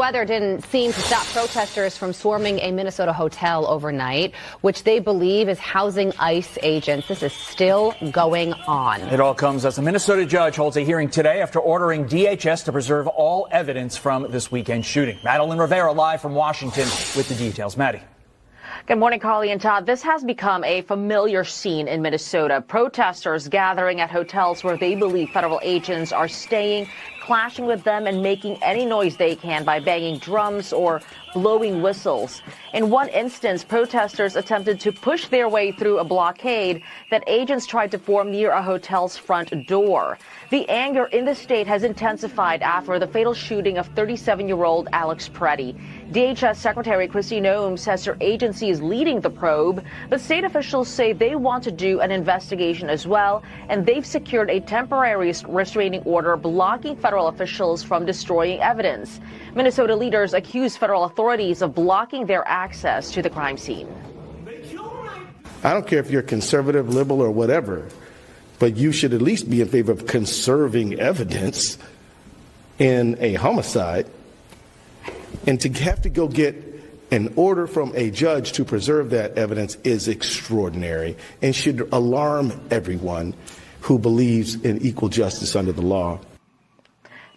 weather didn't seem to stop protesters from swarming a Minnesota hotel overnight, which they believe is housing ICE agents. This is still going on. It all comes as a Minnesota judge holds a hearing today after ordering DHS to preserve all evidence from this weekend shooting. Madeline Rivera live from Washington with the details. Maddie. Good morning, Carly and Todd. This has become a familiar scene in Minnesota. Protesters gathering at hotels where they believe federal agents are staying, clashing with them and making any noise they can by banging drums or blowing whistles. In one instance, protesters attempted to push their way through a blockade that agents tried to form near a hotel's front door. The anger in the state has intensified after the fatal shooting of 37-year-old Alex Preddy. DHS Secretary Kristi Noem says her agency is leading the probe, but state officials say they want to do an investigation as well, and they've secured a temporary restraining order blocking federal officials from destroying evidence. Minnesota leaders accuse federal authorities of blocking their access to the crime scene. I don't care if you're conservative, liberal, or whatever, but you should at least be in favor of conserving evidence in a homicide. And to have to go get an order from a judge to preserve that evidence is extraordinary and should alarm everyone who believes in equal justice under the law.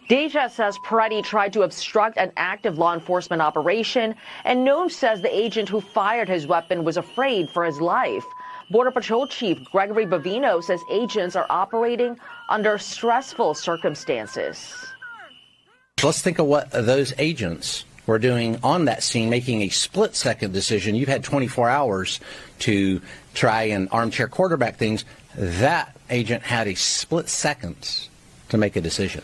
DHS says Preddy tried to obstruct an active law enforcement operation, and Noem says the agent who fired his weapon was afraid for his life. Border Patrol Chief Gregory Bavino says agents are operating under stressful circumstances. Let's think of what those agents were doing on that scene, making a split-second decision. You've had 24 hours to try and armchair quarterback things. That agent had a split second to make a decision.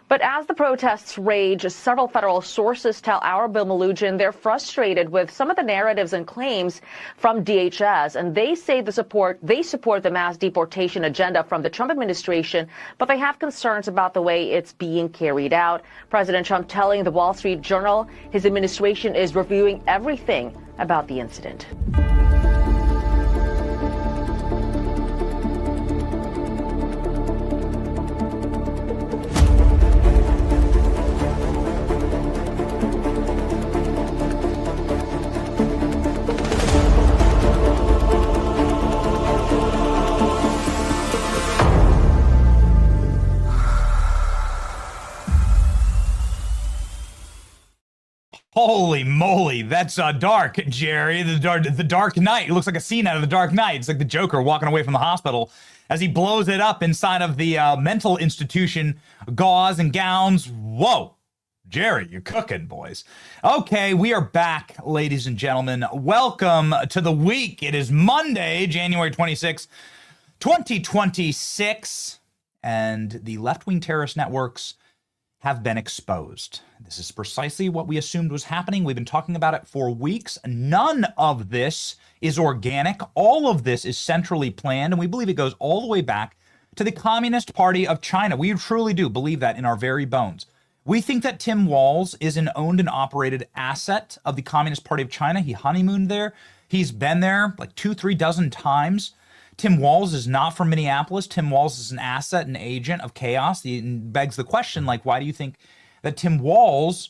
But as the protests rage, several federal sources tell our Bill Malugin they're frustrated with some of the narratives and claims from DHS, and they say they support the mass deportation agenda from the Trump administration, but they have concerns about the way it's being carried out. President Trump telling the Wall Street Journal his administration is reviewing everything about the incident. Holy moly, that's dark, Jerry. The Dark Knight. It looks like a scene out of The Dark Knight. It's like the Joker walking away from the hospital as he blows it up inside of the mental institution. Gauze and gowns. Whoa. Jerry, you're cooking, boys. Okay, we are back, ladies and gentlemen. Welcome to the week. It is Monday, January 26, 2026, and the left-wing terrorist networks have been exposed. This is precisely what we assumed was happening. We've been talking about it for weeks. None of this is organic. All of this is centrally planned, and we believe it goes all the way back to the Communist Party of China. We truly do believe that in our very bones. We think that Tim Walz is an owned and operated asset of the Communist Party of China. He honeymooned there. He's been there like 2-3 dozen times. Tim Walz is not from Minneapolis. Tim Walz is an asset, an agent of chaos. It begs the question, like, why do you think that Tim Walz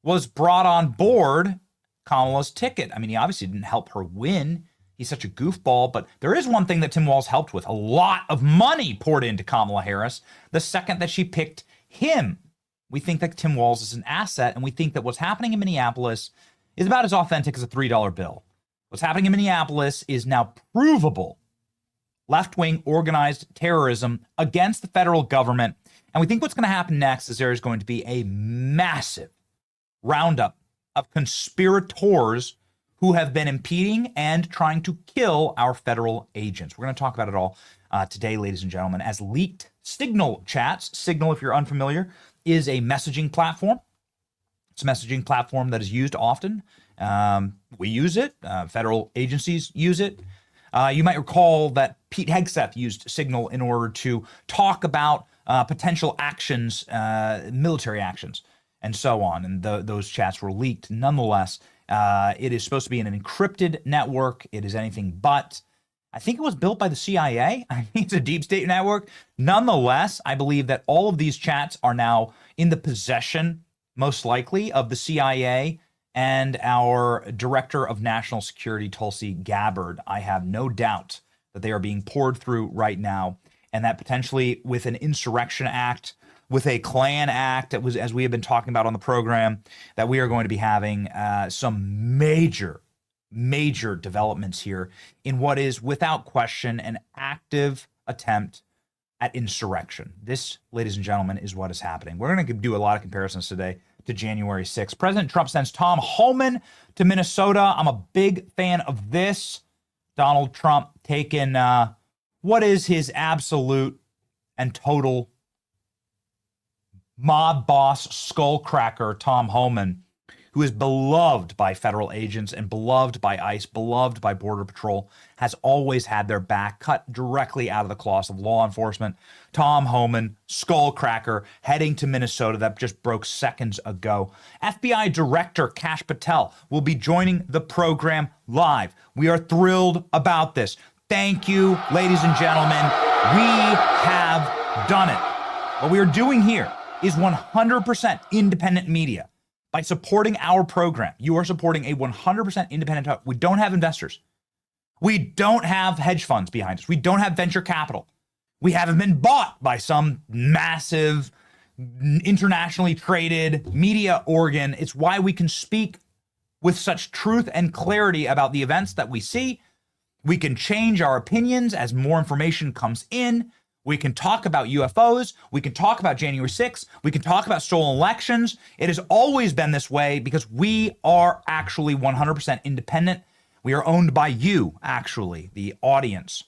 was brought on board Kamala's ticket? I mean, he obviously didn't help her win. He's such a goofball, but there is one thing that Tim Walz helped with. A lot of money poured into Kamala Harris the second that she picked him. We think that Tim Walz is an asset, and we think that what's happening in Minneapolis is about as authentic as a $3 bill. What's happening in Minneapolis is now provable left-wing organized terrorism against the federal government. And we think what's going to happen next is there is going to be a massive roundup of conspirators who have been impeding and trying to kill our federal agents. We're going to talk about it all today, ladies and gentlemen, as leaked Signal chats. Signal, if you're unfamiliar, is a messaging platform. It's a messaging platform that is used often. We use it. Federal agencies use it. You might recall that Pete Hegseth used Signal in order to talk about potential actions, military actions, and so on. And those chats were leaked. Nonetheless, it is supposed to be an encrypted network. It is anything but. I think it was built by the CIA. I mean, it's a deep state network. Nonetheless, I believe that all of these chats are now in the possession most likely, of the CIA and our Director of National Security, Tulsi Gabbard. I have no doubt that they are being poured through right now, and that potentially with an insurrection act, with a Klan act, as we have been talking about on the program, that we are going to be having some major developments here in what is, without question, an active attempt at insurrection. This, ladies and gentlemen, is what is happening. We're going to do a lot of comparisons today to January 6th. President Trump sends Tom Homan to Minnesota. I'm a big fan of this. Donald Trump taking what is his absolute and total mob boss skullcracker, Tom Homan, who is beloved by federal agents and beloved by ICE, beloved by Border Patrol, has always had their back, cut directly out of the cloth of law enforcement. Tom Homan, skullcracker, heading to Minnesota. That just broke seconds ago. FBI Director Kash Patel will be joining the program live. We are thrilled about this. Thank you, ladies and gentlemen. We have done it. What we are doing here is 100% independent media. By supporting our program, you are supporting a 100% independent talk. We don't have investors. We don't have hedge funds behind us. We don't have venture capital. We haven't been bought by some massive, internationally traded media organ. It's why we can speak with such truth and clarity about the events that we see. We can change our opinions as more information comes in. We can talk about UFOs. We can talk about January 6th. We can talk about stolen elections. It has always been this way because we are actually 100% independent. We are owned by you, actually, the audience.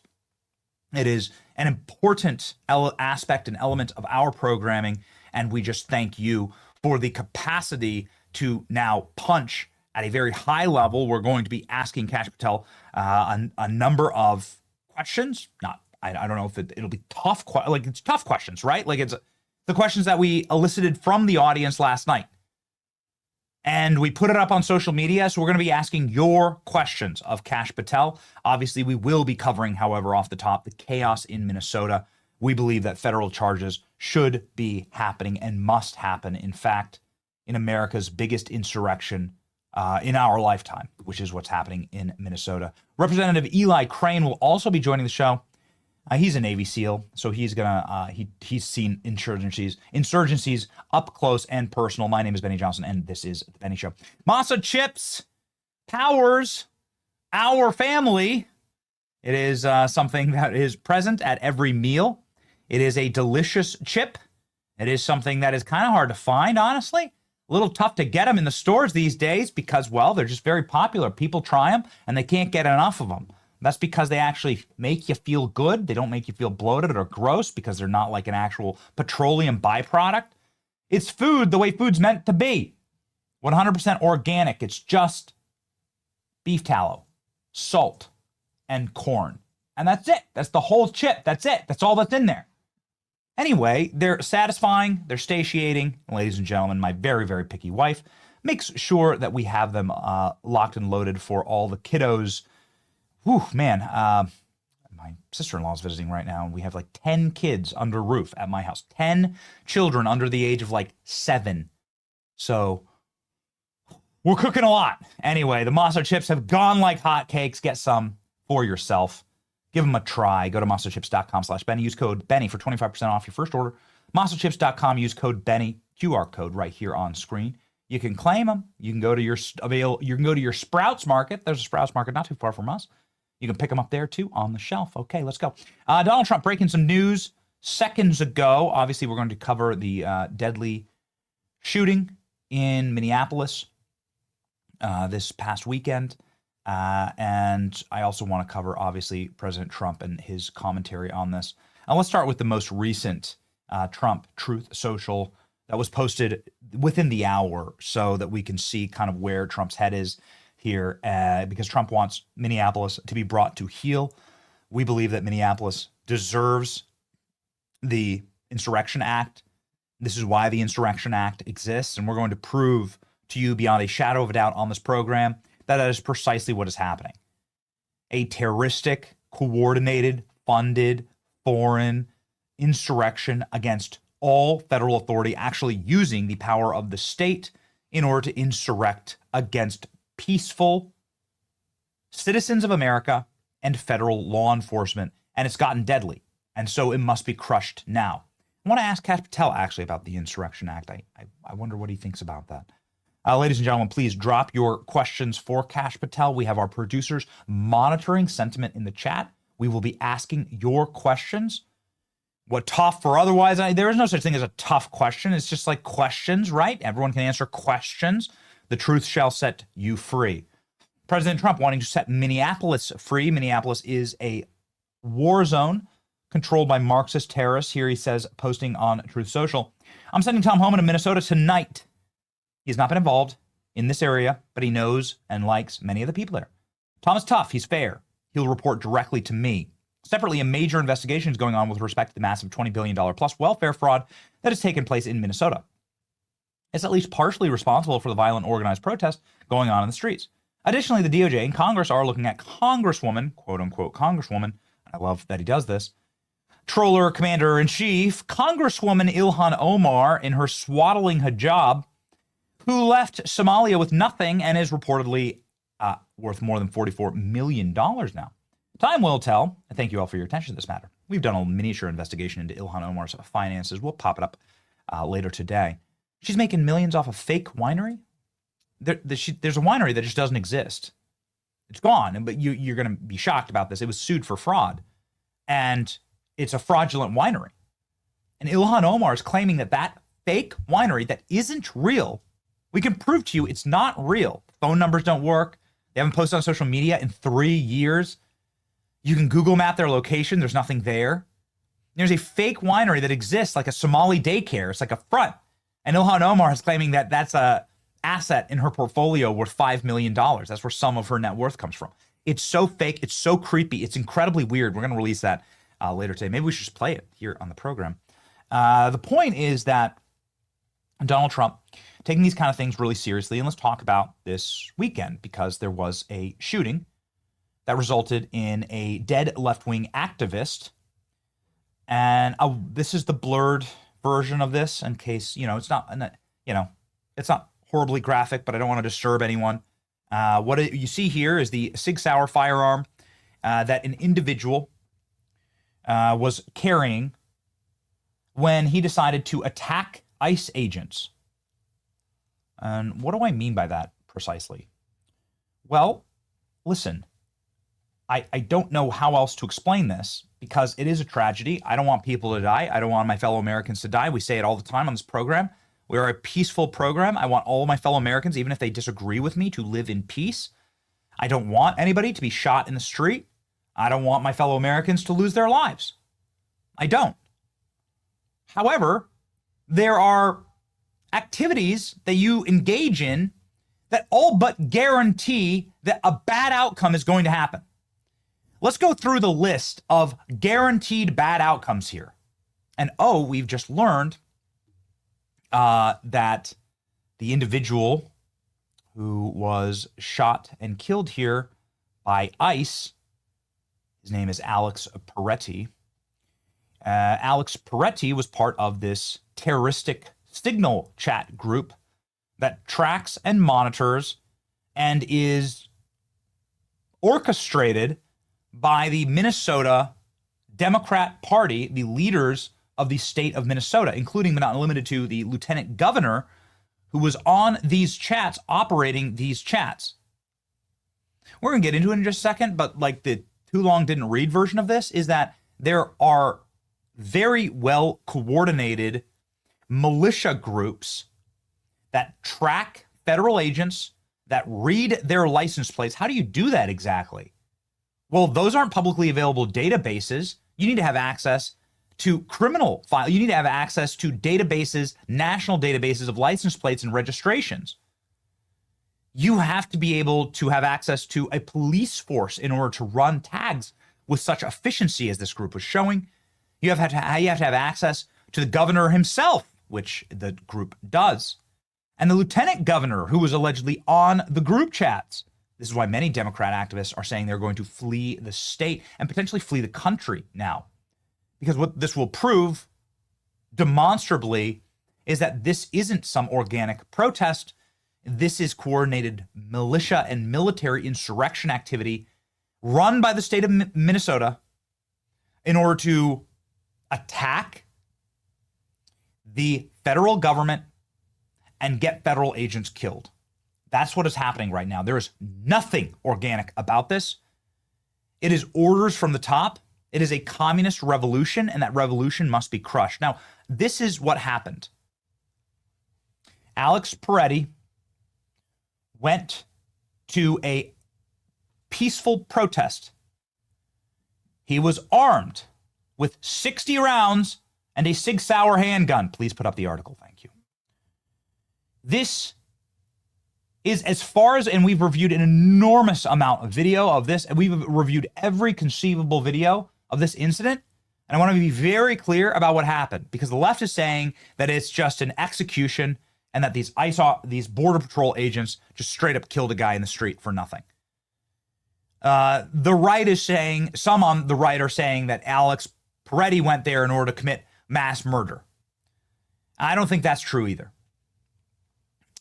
It is an important aspect and element of our programming, and we just thank you for the capacity to now punch at a very high level. We're going to be asking Kash Patel a number of questions, I don't know if it'll be tough, it's tough questions, right? Like it's the questions that we elicited from the audience last night. And we put it up on social media, so we're going to be asking your questions of Kash Patel. Obviously, we will be covering, however, off the top, the chaos in Minnesota. We believe that federal charges should be happening and must happen, in fact, in America's biggest insurrection in our lifetime, which is what's happening in Minnesota. Representative Eli Crane will also be joining the show. He's a Navy SEAL, so he's gonna he's seen insurgencies up close and personal. My name is Benny Johnson, and this is the Benny Show. Masa chips powers our family. It is something that is present at every meal. It is a delicious chip. It is something that is kind of hard to find, honestly. A little tough to get them in the stores these days because, well, they're just very popular. People try them, and they can't get enough of them. That's because they actually make you feel good. They don't make you feel bloated or gross because they're not like an actual petroleum byproduct. It's food the way food's meant to be. 100% organic. It's just beef tallow, salt, and corn. And that's it. That's the whole chip. That's it. That's all that's in there. Anyway, they're satisfying. They're satiating. Ladies and gentlemen, my very, very picky wife makes sure that we have them locked and loaded for all the kiddos. Whew, man, my sister-in-law is visiting right now, and we have like 10 kids under roof at my house. 10 children under the age of like 7. So we're cooking a lot. Anyway, the Masa chips have gone like hotcakes. Get some for yourself. Give them a try. Go to masachips.com/Benny. Use code Benny for 25% off your first order. Masachips.com. Use code Benny. QR code right here on screen. You can claim them. You can go to your Sprouts Market. There's a Sprouts Market not too far from us. You can pick them up there, too, on the shelf. Okay, let's go. Donald Trump breaking some news seconds ago. Obviously, we're going to cover the deadly shooting in Minneapolis this past weekend. And I also want to cover, obviously, President Trump and his commentary on this. Let's start with the most recent Trump Truth Social that was posted within the hour so that we can see kind of where Trump's head is here, because Trump wants Minneapolis to be brought to heel. We believe that Minneapolis deserves the Insurrection Act. This is why the Insurrection Act exists, and we're going to prove to you beyond a shadow of a doubt on this program that is precisely what is happening. A terroristic, coordinated, funded, foreign insurrection against all federal authority actually using the power of the state in order to insurrect against peaceful citizens of America and federal law enforcement. And it's gotten deadly. And so it must be crushed now. I want to ask Kash Patel actually about the Insurrection Act. I wonder what he thinks about that. Ladies and gentlemen, please drop your questions for Kash Patel. We have our producers monitoring sentiment in the chat. We will be asking your questions. What tough or otherwise, there is no such thing as a tough question. It's just like questions, right? Everyone can answer questions. The truth shall set you free. President Trump wanting to set Minneapolis free. Minneapolis is a war zone controlled by Marxist terrorists. Here he says, posting on Truth Social, I'm sending Tom Homan to Minnesota tonight. He has not been involved in this area, but he knows and likes many of the people there. Tom is tough. He's fair. He'll report directly to me. Separately, a major investigation is going on with respect to the massive $20 billion plus welfare fraud that has taken place in Minnesota. It's at least partially responsible for the violent organized protest going on in the streets. Additionally, the DOJ and Congress are looking at Congresswoman, quote unquote Congresswoman, I love that he does this, Troller Commander-in-Chief, Congresswoman Ilhan Omar in her swaddling hijab, who left Somalia with nothing and is reportedly worth more than $44 million now. Time will tell, and thank you all for your attention to this matter. We've done a miniature investigation into Ilhan Omar's finances. We'll pop it up later today. She's making millions off a fake winery. There's a winery that just doesn't exist. It's gone, but you're going to be shocked about this. It was sued for fraud, and it's a fraudulent winery. And Ilhan Omar is claiming that fake winery that isn't real, we can prove to you it's not real. Phone numbers don't work. They haven't posted on social media in 3 years. You can Google map their location. There's nothing there. There's a fake winery that exists like a Somali daycare. It's like a front. And Ilhan Omar is claiming that that's a asset in her portfolio worth $5 million. That's where some of her net worth comes from. It's so fake. It's so creepy. It's incredibly weird. We're going to release that later today. Maybe we should just play it here on the program. The point is that Donald Trump taking these kind of things really seriously. And let's talk about this weekend, because there was a shooting that resulted in a dead left-wing activist. And this is the blurred version of this, in case, it's not horribly graphic, but I don't want to disturb anyone. What you see here is the Sig Sauer firearm that an individual was carrying when he decided to attack ICE agents. And what do I mean by that precisely? Well, listen, I don't know how else to explain this, because it is a tragedy. I don't want people to die. I don't want my fellow Americans to die. We say it all the time on this program. We are a peaceful program. I want all my fellow Americans, even if they disagree with me, to live in peace. I don't want anybody to be shot in the street. I don't want my fellow Americans to lose their lives. I don't. However, there are activities that you engage in that all but guarantee that a bad outcome is going to happen. Let's go through the list of guaranteed bad outcomes here. And we've just learned that the individual who was shot and killed here by ICE, his name is Alex Peretti. Alex Peretti was part of this terroristic signal chat group that tracks and monitors and is orchestrated by the Minnesota Democrat Party, the leaders of the state of Minnesota, including but not limited to the lieutenant governor who was on these chats, operating these chats. We're going to get into it in just a second, but like the too long didn't read version of this is that there are very well coordinated militia groups that track federal agents, that read their license plates. How do you do that exactly? Well, those aren't publicly available databases. You need to have access to criminal files. You need to have access to databases, national databases of license plates and registrations. You have to be able to have access to a police force in order to run tags with such efficiency as this group was showing. You have to have access to the governor himself, which the group does, and the lieutenant governor who was allegedly on the group chats. This is why many Democrat activists are saying they're going to flee the state and potentially flee the country now. Because what this will prove demonstrably is that this isn't some organic protest. This is coordinated militia and military insurrection activity run by the state of Minnesota in order to attack the federal government and get federal agents killed. That's what is happening right now. There is nothing organic about this. It is orders from the top. It is a communist revolution, and that revolution must be crushed. Now, this is what happened. Alex Peretti went to a peaceful protest. He was armed with 60 rounds and a Sig Sauer handgun. Please put up the article. Thank you. This is as far as, and we've reviewed an enormous amount of video of this, and we've reviewed every conceivable video of this incident. And I want to be very clear about what happened, because the left is saying that it's just an execution and that these Border Patrol agents just straight up killed a guy in the street for nothing. The right is saying, some on the right are saying that Alex Peretti went there in order to commit mass murder. I don't think that's true either.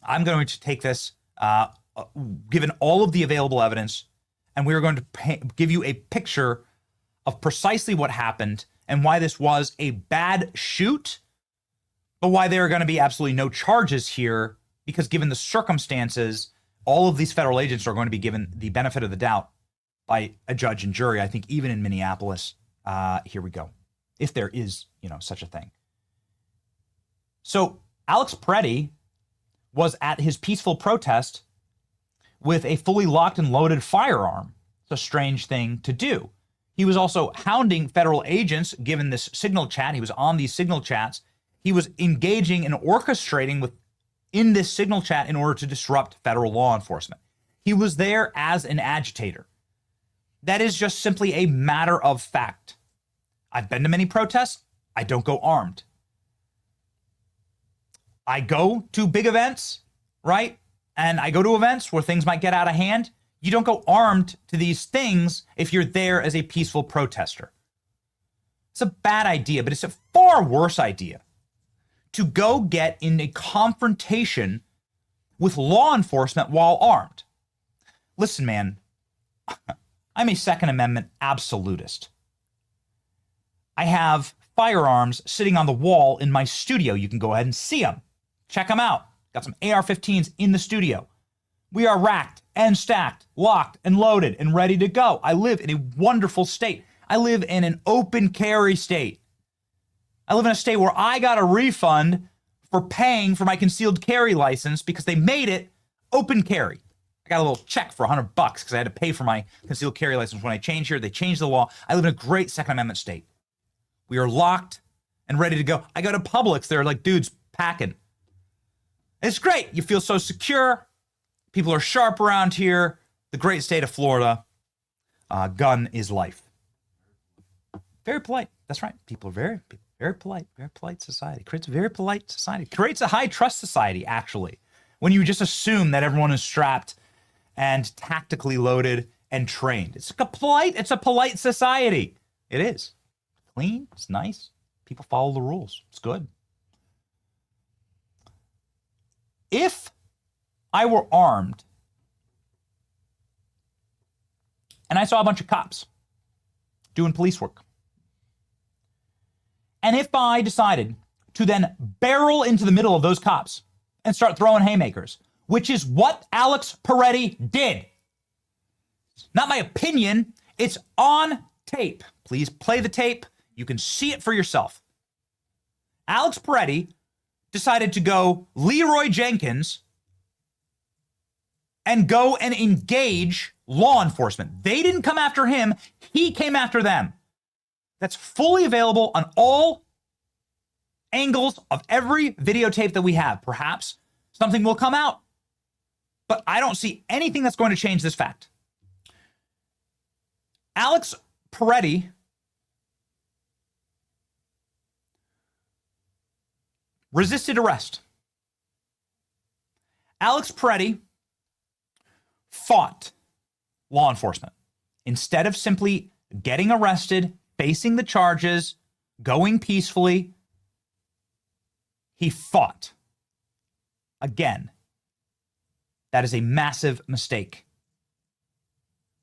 I'm going to take this, given all of the available evidence, and we're going to give you a picture of precisely what happened and why this was a bad shoot, but why there are going to be absolutely no charges here, because given the circumstances, all of these federal agents are going to be given the benefit of the doubt by a judge and jury. I think even in Minneapolis, here we go, if there is, such a thing. So Alex Peretti was at his peaceful protest with a fully locked and loaded firearm. It's a strange thing to do. He was also hounding federal agents, given this signal chat. He was on these signal chats. He was engaging and orchestrating in this signal chat in order to disrupt federal law enforcement. He was there as an agitator. That is just simply a matter of fact. I've been to many protests. I don't go armed. I go to big events, right? And I go to events where things might get out of hand. You don't go armed to these things if you're there as a peaceful protester. It's a bad idea, but it's a far worse idea to go get in a confrontation with law enforcement while armed. Listen, man, I'm a Second Amendment absolutist. I have firearms sitting on the wall in my studio. You can go ahead and see them. Check them out. Got some AR-15s in the studio. We are racked and stacked, locked and loaded and ready to go. I live in a wonderful state. I live in an open carry state. I live in a state where I got a refund for paying for my concealed carry license because they made it open carry. I got a little check for $100 because I had to pay for my concealed carry license when I changed here. They changed the law. I live in a great Second Amendment state. We are locked and ready to go. I go to Publix. There are like dudes packing. It's great. You feel so secure. People are sharp around here. The great state of Florida. Gun is life. Very polite. That's right. People are very polite. Very polite society. Creates a very polite society. Creates a high trust society, actually. When you just assume that everyone is strapped and tactically loaded and trained. It's a polite society. It is. Clean. It's nice. People follow the rules. It's good. If I were armed and I saw a bunch of cops doing police work, and if I decided to then barrel into the middle of those cops and start throwing haymakers, which is what Alex Peretti did. Not my opinion. It's on tape. Please play the tape. You can see it for yourself. Alex Peretti decided to go Leroy Jenkins and go and engage law enforcement. They didn't come after him. He came after them. That's fully available on all angles of every videotape that we have. Perhaps something will come out, but I don't see anything that's going to change this fact. Alex Peretti resisted arrest. Alex Peretti fought law enforcement. Instead of simply getting arrested, facing the charges, going peacefully, He fought. Again, that is a massive mistake.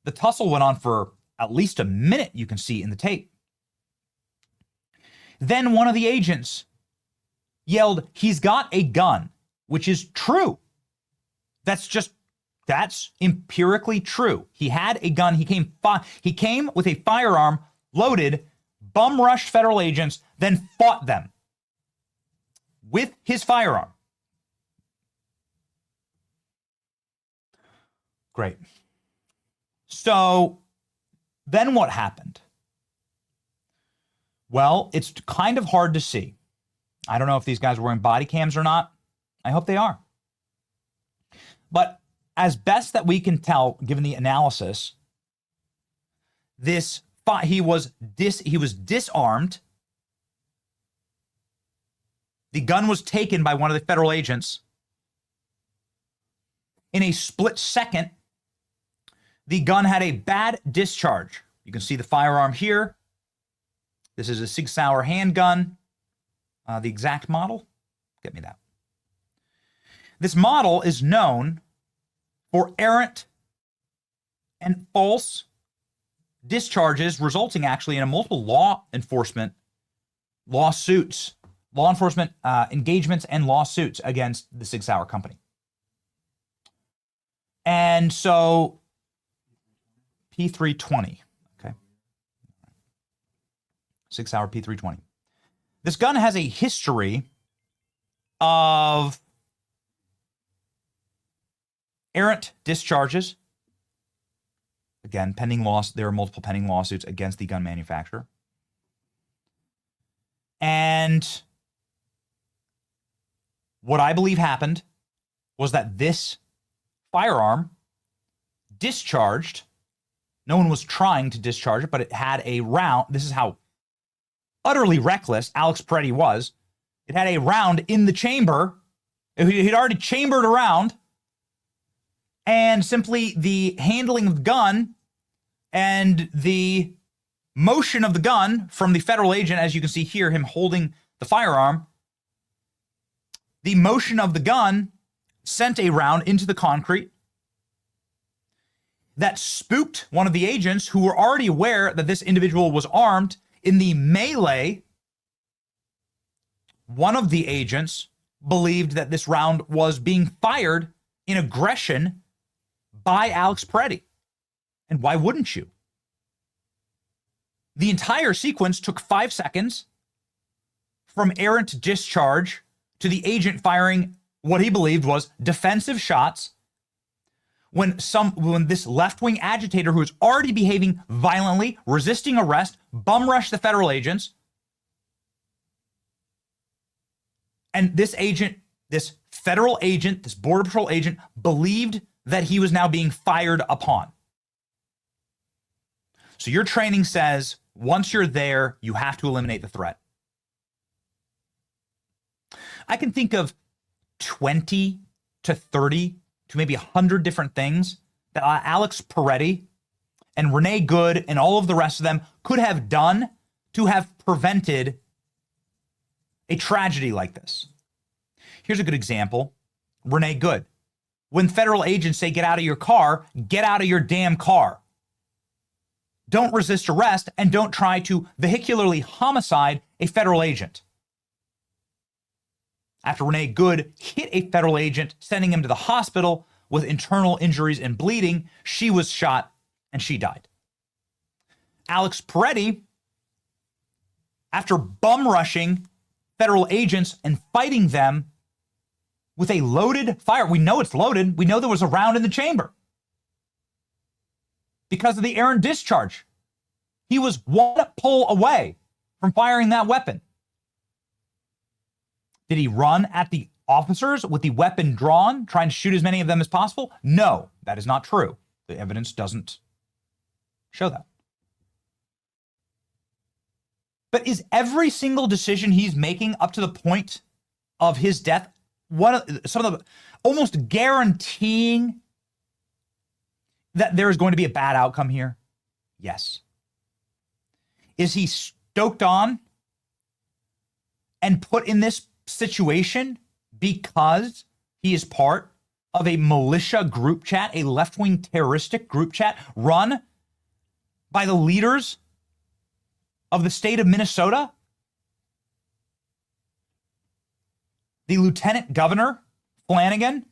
The tussle went on for at least a minute, you can see in the tape. Then one of the agents yelled, "He's got a gun," which is true. That's empirically true. He had a gun. He came with a firearm loaded, bum rushed federal agents, then fought them with his firearm. Great. So then what happened? Well, it's kind of hard to see. I don't know if these guys were wearing body cams or not. I hope they are. But as best that we can tell, given the analysis, he was disarmed. The gun was taken by one of the federal agents. In a split second, the gun had a bad discharge. You can see the firearm here. This is a Sig Sauer handgun. The exact model, get me that. This model is known for errant and false discharges, resulting actually in a multiple law enforcement engagements and lawsuits against the Sig Sauer company. And so P320, okay. Sig Sauer P320. This gun has a history of errant discharges. Again, pending loss. There are multiple pending lawsuits against the gun manufacturer. And what I believe happened was that this firearm discharged. No one was trying to discharge it, but it had a round. This is how utterly reckless Alex Peretti was. It had a round in the chamber. He'd already chambered a round. And simply the handling of the gun and the motion of the gun from the federal agent, as you can see here, him holding the firearm, the motion of the gun sent a round into the concrete that spooked one of the agents who were already aware that this individual was armed. In the melee, one of the agents believed that this round was being fired in aggression by Alex Peretti. And why wouldn't you? The entire sequence took 5 seconds from errant discharge to the agent firing what he believed was defensive shots when this left-wing agitator who was already behaving violently, resisting arrest, bum rushed the federal agents. And this agent, this federal agent, this Border Patrol agent, believed that he was now being fired upon. So your training says once you're there, you have to eliminate the threat. I can think of 20 to 30 to maybe 100 different things that Alex Peretti and Renee Good and all of the rest of them could have done to have prevented a tragedy like this. Here's a good example. Renee Good. When federal agents say, get out of your car, get out of your damn car. Don't resist arrest and don't try to vehicularly homicide a federal agent. After Renee Good hit a federal agent, sending him to the hospital with internal injuries and bleeding, she was shot and she died. Alex Peretti, after bum rushing federal agents and fighting them with a loaded fire, we know it's loaded, we know there was a round in the chamber because of the errant discharge. He was one pull away from firing that weapon. Did he run at the officers with the weapon drawn, trying to shoot as many of them as possible? No, that is not true. The evidence doesn't show that. But is every single decision he's making up to the point of his death, some of the almost guaranteeing that there is going to be a bad outcome here? Yes. Is he stoked on and put in this situation because he is part of a militia group chat, a left-wing terroristic group chat run by the leaders of the state of Minnesota? The Lieutenant Governor, Flanagan,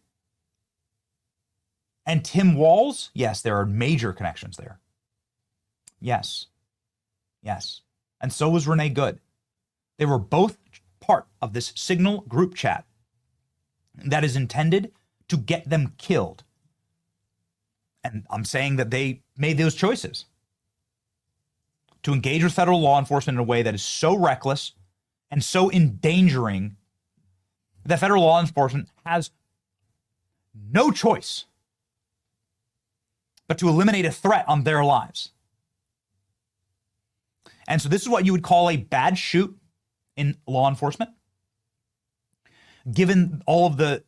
and Tim Walz? Yes, there are major connections there. Yes. Yes. And so was Renee Good. They were both part of this Signal group chat that is intended to get them killed. And I'm saying that they made those choices to engage with federal law enforcement in a way that is so reckless and so endangering that federal law enforcement has no choice but to eliminate a threat on their lives. And so this is what you would call a bad shoot in law enforcement. Given all of the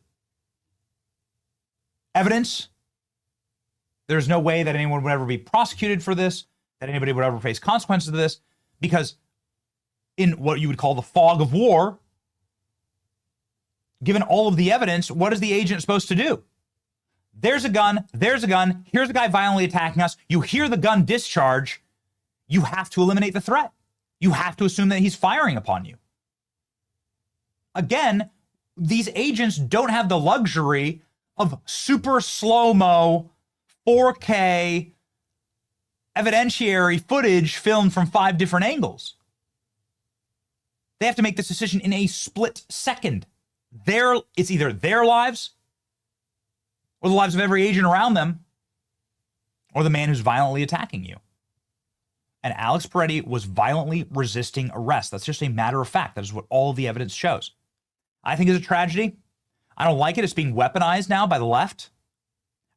evidence, there's no way that anyone would ever be prosecuted for this, that anybody would ever face consequences of this, because in what you would call the fog of war, given all of the evidence, what is the agent supposed to do? There's a gun, here's a guy violently attacking us, you hear the gun discharge, you have to eliminate the threat. You have to assume that he's firing upon you. Again, these agents don't have the luxury of super slow-mo, 4K, evidentiary footage filmed from 5 different angles. They have to make this decision in a split second. It's either their lives or the lives of every agent around them or the man who's violently attacking you. And Alex Peretti was violently resisting arrest. That's just a matter of fact. That is what all the evidence shows. I think it's a tragedy. I don't like it. It's being weaponized now by the left.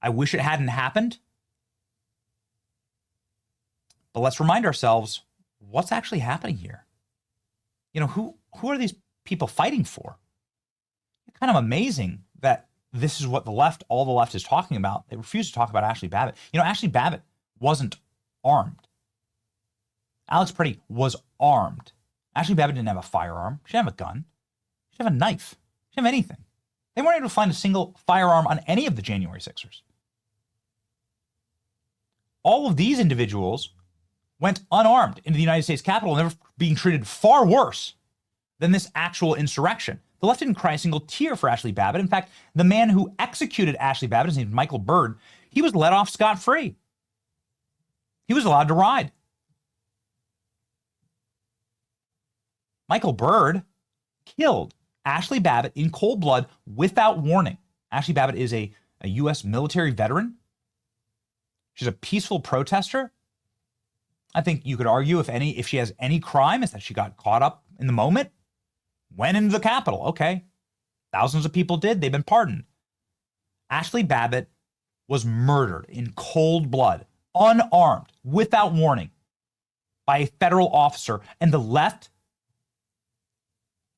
I wish it hadn't happened. But let's remind ourselves what's actually happening here. You know, who are these people fighting for? It's kind of amazing that this is what all the left is talking about. They refuse to talk about Ashley Babbitt. You know, Ashley Babbitt wasn't armed. Alex Peretti was armed. Ashley Babbitt didn't have a firearm. She didn't have a gun. She didn't have a knife. She didn't have anything. They weren't able to find a single firearm on any of the January 6ers. All of these individuals went unarmed into the United States Capitol, and they were being treated far worse than this actual insurrection. The left didn't cry a single tear for Ashley Babbitt. In fact, the man who executed Ashley Babbitt, his name is Michael Byrd, he was let off scot-free. He was allowed to ride. Michael Byrd killed Ashley Babbitt in cold blood without warning. Ashley Babbitt is a U.S. military veteran. She's a peaceful protester. I think you could argue if she has any crime, is that she got caught up in the moment, went into the Capitol. Okay. Thousands of people did. They've been pardoned. Ashley Babbitt was murdered in cold blood, unarmed, without warning, by a federal officer. And the left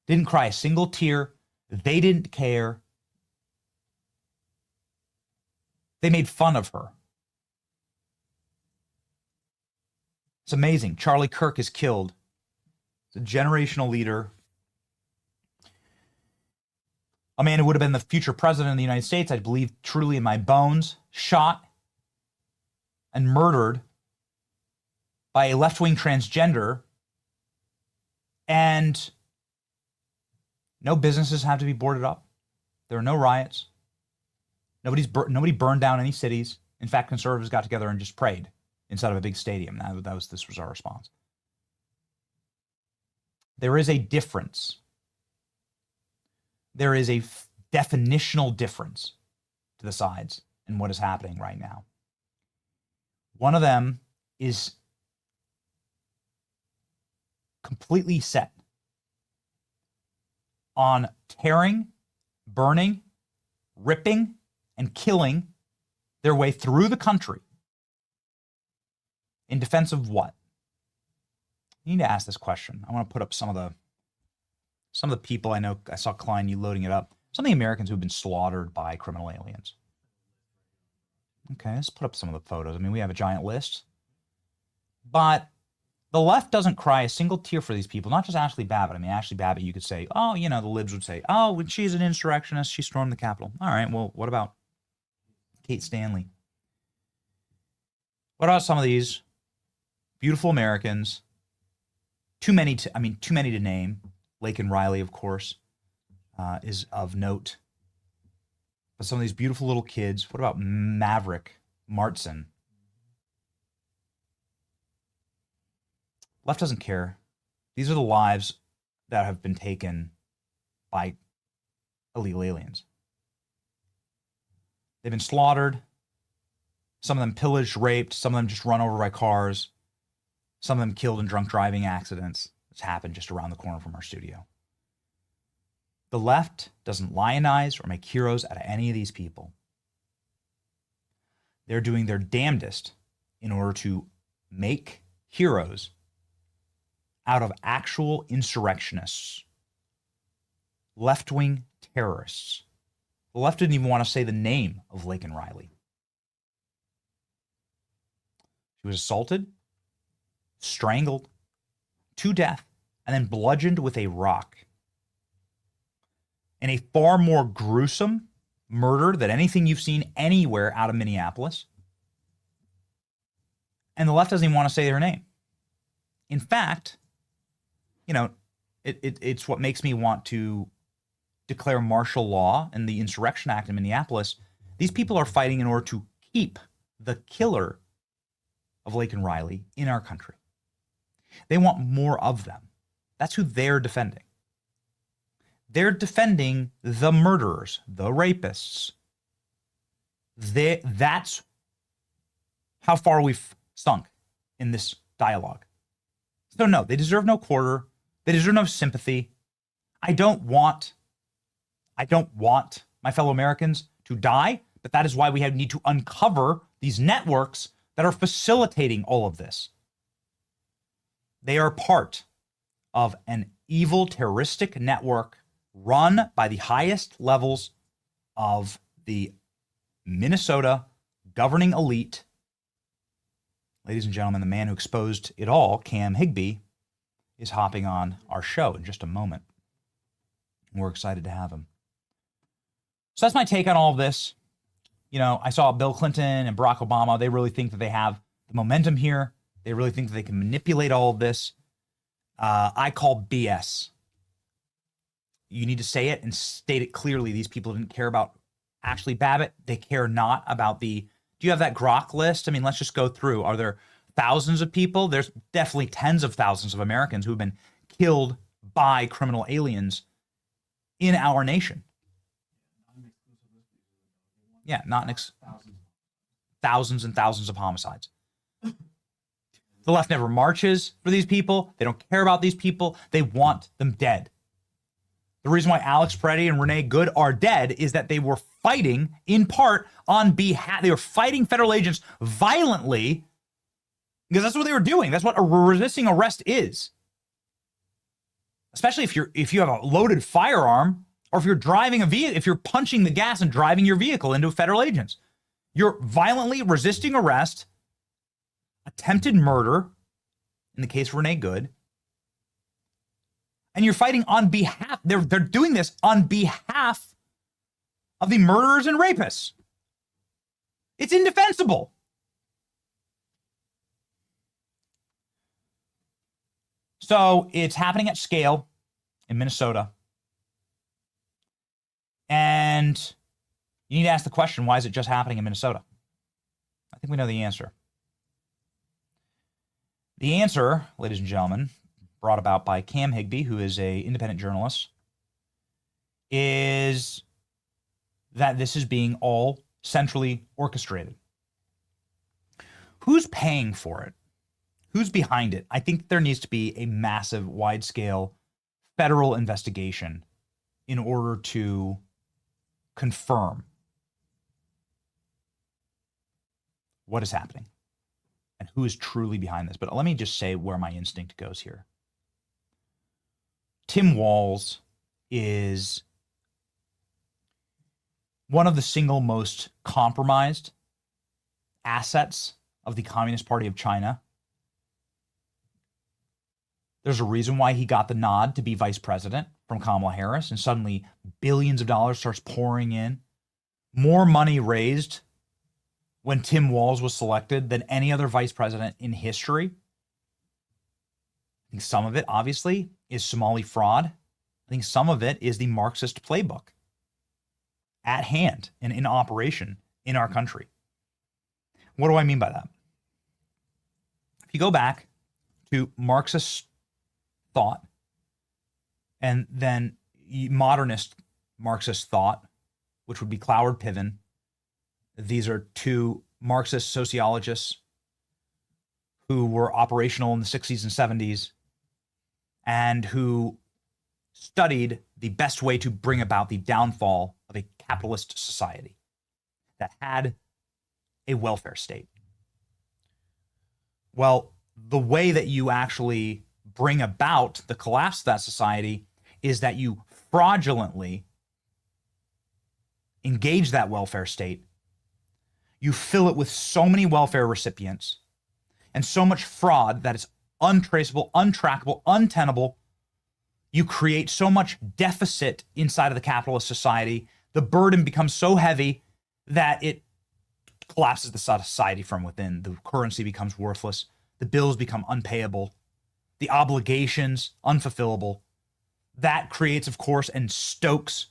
didn't cry a single tear. They didn't care. They made fun of her. It's amazing. Charlie Kirk is killed. He's a generational leader. A man who would have been the future president of the United States, I believe truly in my bones, shot and murdered by a left-wing transgender. And no businesses have to be boarded up. There are no riots. Nobody burned down any cities. In fact, conservatives got together and just prayed inside of a big stadium. This was our response. There is a difference. There is a definitional difference to the sides in what is happening right now. One of them is completely set on tearing, burning, ripping, and killing their way through the country. In defense of what? You need to ask this question. I want to put up some of the people I know. I saw Klein, you loading it up. Some of the Americans who've been slaughtered by criminal aliens. Okay, let's put up some of the photos. I mean, we have a giant list. But The left doesn't cry a single tear for these people, not just Ashley Babbitt. I mean, Ashley Babbitt, you could say, oh, you know, the libs would say, oh, when she's an insurrectionist, she stormed the Capitol. All right, well, what about Kate Stanley? What about some of these beautiful Americans? Too many to name. Laken Riley, of course, is of note. But some of these beautiful little kids. What about Maverick Martson? Left doesn't care. These are the lives that have been taken by illegal aliens. They've been slaughtered. Some of them pillaged, raped. Some of them just run over by cars. Some of them killed in drunk driving accidents. It's happened just around the corner from our studio. The left doesn't lionize or make heroes out of any of these people. They're doing their damnedest in order to make heroes out of actual insurrectionists, left-wing terrorists. The left didn't even want to say the name of Laken Riley. She was assaulted, strangled to death, and then bludgeoned with a rock. In a far more gruesome murder than anything you've seen anywhere out of Minneapolis. And the left doesn't even want to say her name. In fact, you know, it's what makes me want to declare martial law and the Insurrection Act in Minneapolis. These people are fighting in order to keep the killer of Laken Riley in our country. They want more of them. That's who they're defending. They're defending the murderers, the rapists. That's how far we've sunk in this dialogue. So no, they deserve no quarter. They deserve no sympathy. I don't want my fellow Americans to die, but that is why we need to uncover these networks that are facilitating all of this. They are part of an evil, terroristic network run by the highest levels of the Minnesota governing elite. Ladies and gentlemen, the man who exposed it all, Cam Higbee, is hopping on our show in just a moment. We're excited to have him. So that's my take on all of this. You know, I saw Bill Clinton and Barack Obama. They really think that they have the momentum here. They really think that they can manipulate all of this. I call BS. You need to say it and state it clearly. These people didn't care about Ashley Babbitt. They care not about do you have that Grok list? I mean, let's just go through. Are there thousands of people? There's definitely tens of thousands of Americans who have been killed by criminal aliens in our nation. Yeah, thousands and thousands of homicides. The left never marches for these people. They don't care about these people. They want them dead. The reason why Alex Peretti and Renee Good are dead is that they were fighting, in part, they were fighting federal agents violently because that's what they were doing. That's what a resisting arrest is. Especially if you have a loaded firearm, or if you're driving a vehicle, if you're punching the gas and driving your vehicle into federal agents. You're violently resisting arrest, attempted murder, in the case of Renee Good, and you're fighting on behalf, they're doing this on behalf of the murderers and rapists. It's indefensible. So it's happening at scale in Minnesota. And you need to ask the question, why is it just happening in Minnesota? I think we know the answer. The answer, ladies and gentlemen, brought about by Cam Higbee, who is an independent journalist, is that this is being all centrally orchestrated. Who's paying for it? Who's behind it? I think there needs to be a massive, wide-scale federal investigation in order to confirm what is happening and who is truly behind this. But let me just say where my instinct goes here. Tim Walz is one of the single most compromised assets of the Communist Party of China. There's a reason why he got the nod to be vice president from Kamala Harris, and suddenly billions of dollars starts pouring in. More money raised when Tim Walz was selected than any other vice president in history. I think some of it, obviously, is Somali fraud. I think some of it is the Marxist playbook at hand and in operation in our country. What do I mean by that? If you go back to Marxist thought and then modernist Marxist thought, which would be Cloward Piven. These are two Marxist sociologists who were operational in the 60s and 70s and who studied the best way to bring about the downfall of a capitalist society that had a welfare state. Well, the way that you actually bring about the collapse of that society is that you fraudulently engage that welfare state. You fill it with so many welfare recipients and so much fraud that it's untraceable, untrackable, untenable. You create so much deficit inside of the capitalist society. The burden becomes so heavy that it collapses the society from within. The currency becomes worthless. The bills become unpayable. The obligations unfulfillable. That creates, of course, and stokes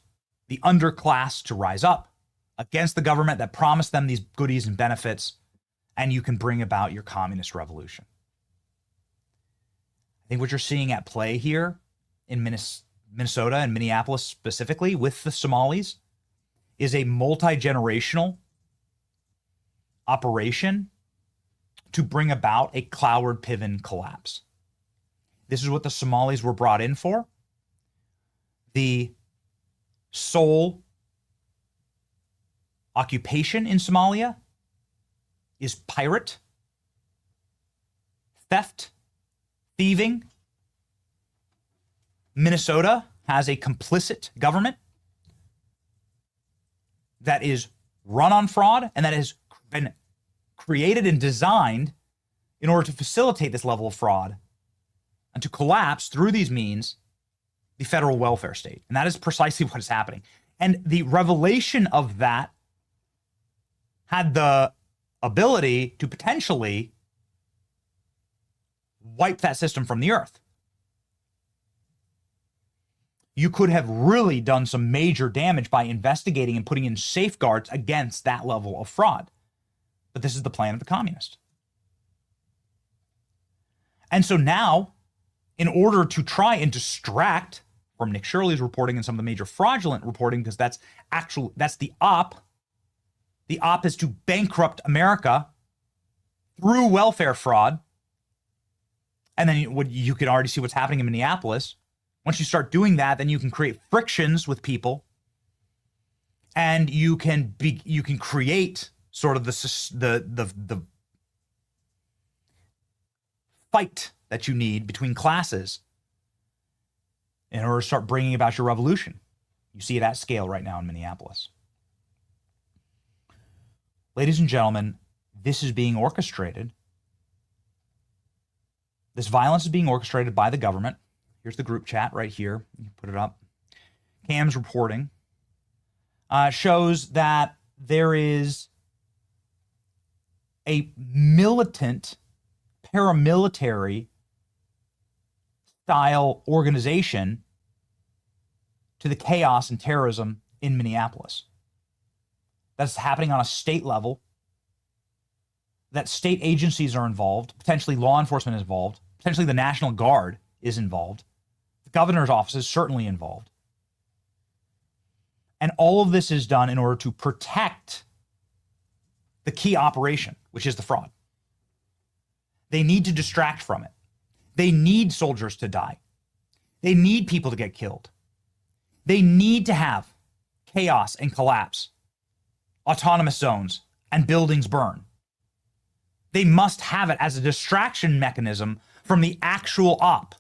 the underclass to rise up against the government that promised them these goodies and benefits, and you can bring about your communist revolution. I think what you're seeing at play here in Minnesota and Minneapolis specifically with the Somalis is a multi-generational operation to bring about a Cloward Piven collapse. This is what the Somalis were brought in for. The sole occupation in Somalia is pirate, theft, thieving. Minnesota has a complicit government that is run on fraud and that has been created and designed in order to facilitate this level of fraud and to collapse through these means the federal welfare state. And that is precisely what is happening. And the revelation of that had the ability to potentially wipe that system from the earth. You could have really done some major damage by investigating and putting in safeguards against that level of fraud. But this is the plan of the communists. And so now, in order to try and distract from Nick Shirley's reporting and some of the major fraudulent reporting, because that's the op. The op is to bankrupt America through welfare fraud. And then you can already see what's happening in Minneapolis. Once you start doing that, then you can create frictions with people, and you can create sort of the fight that you need between classes in order to start bringing about your revolution. You see it at scale right now in Minneapolis. Ladies and gentlemen, this is being orchestrated. This violence is being orchestrated by the government. Here's the group chat right here. You put it up. Cam's reporting shows that there is a militant, paramilitary style organization to the chaos and terrorism in Minneapolis. That's happening on a state level. That state agencies are involved. Potentially law enforcement is involved. Potentially the National Guard is involved. The governor's office is certainly involved. And all of this is done in order to protect the key operation, which is the fraud. They need to distract from it. They need soldiers to die. They need people to get killed. They need to have chaos and collapse, autonomous zones, and buildings burn. They must have it as a distraction mechanism from the actual op.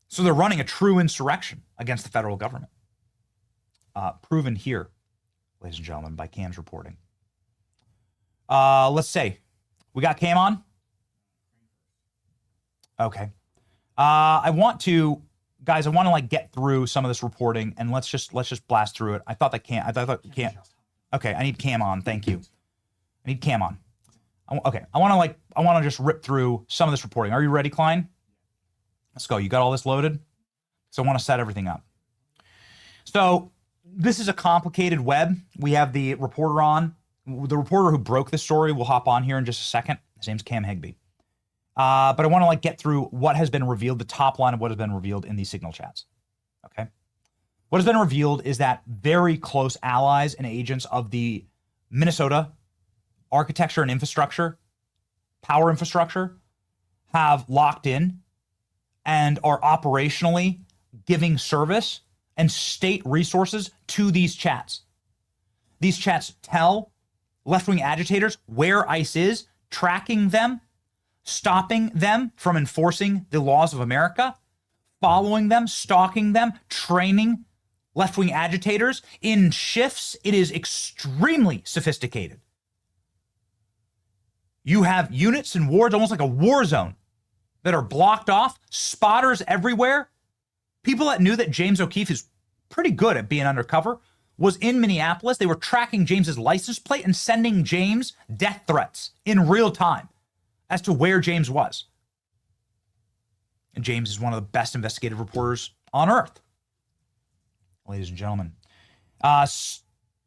So they're running a true insurrection against the federal government. Proven here, ladies and gentlemen, by Cam's reporting. Let's say we got Cam on. Okay. Guys, I want to like get through some of this reporting, and let's just blast through it. I thought Cam. Okay, I need Cam on. Thank you. I need Cam on. Okay, I want to just rip through some of this reporting. Are you ready, Klein? Let's go. You got all this loaded? So I want to set everything up. So this is a complicated web. We have the reporter on. The reporter who broke this story will hop on here in just a second. His name's Cam Higbee. But I want to like get through what has been revealed, the top line of what has been revealed in these signal chats. Okay. What has been revealed is that very close allies and agents of the Minnesota architecture and infrastructure, power infrastructure, have locked in and are operationally giving service and state resources to these chats. These chats tell left-wing agitators where ICE is, tracking them, stopping them from enforcing the laws of America, following them, stalking them, training left-wing agitators in shifts. It is extremely sophisticated. You have units and wards, almost like a war zone, that are blocked off, spotters everywhere. People that knew that James O'Keefe is pretty good at being undercover was in Minneapolis. They were tracking James's license plate and sending James death threats in real time as to where James was. And James is one of the best investigative reporters on earth. Ladies and gentlemen,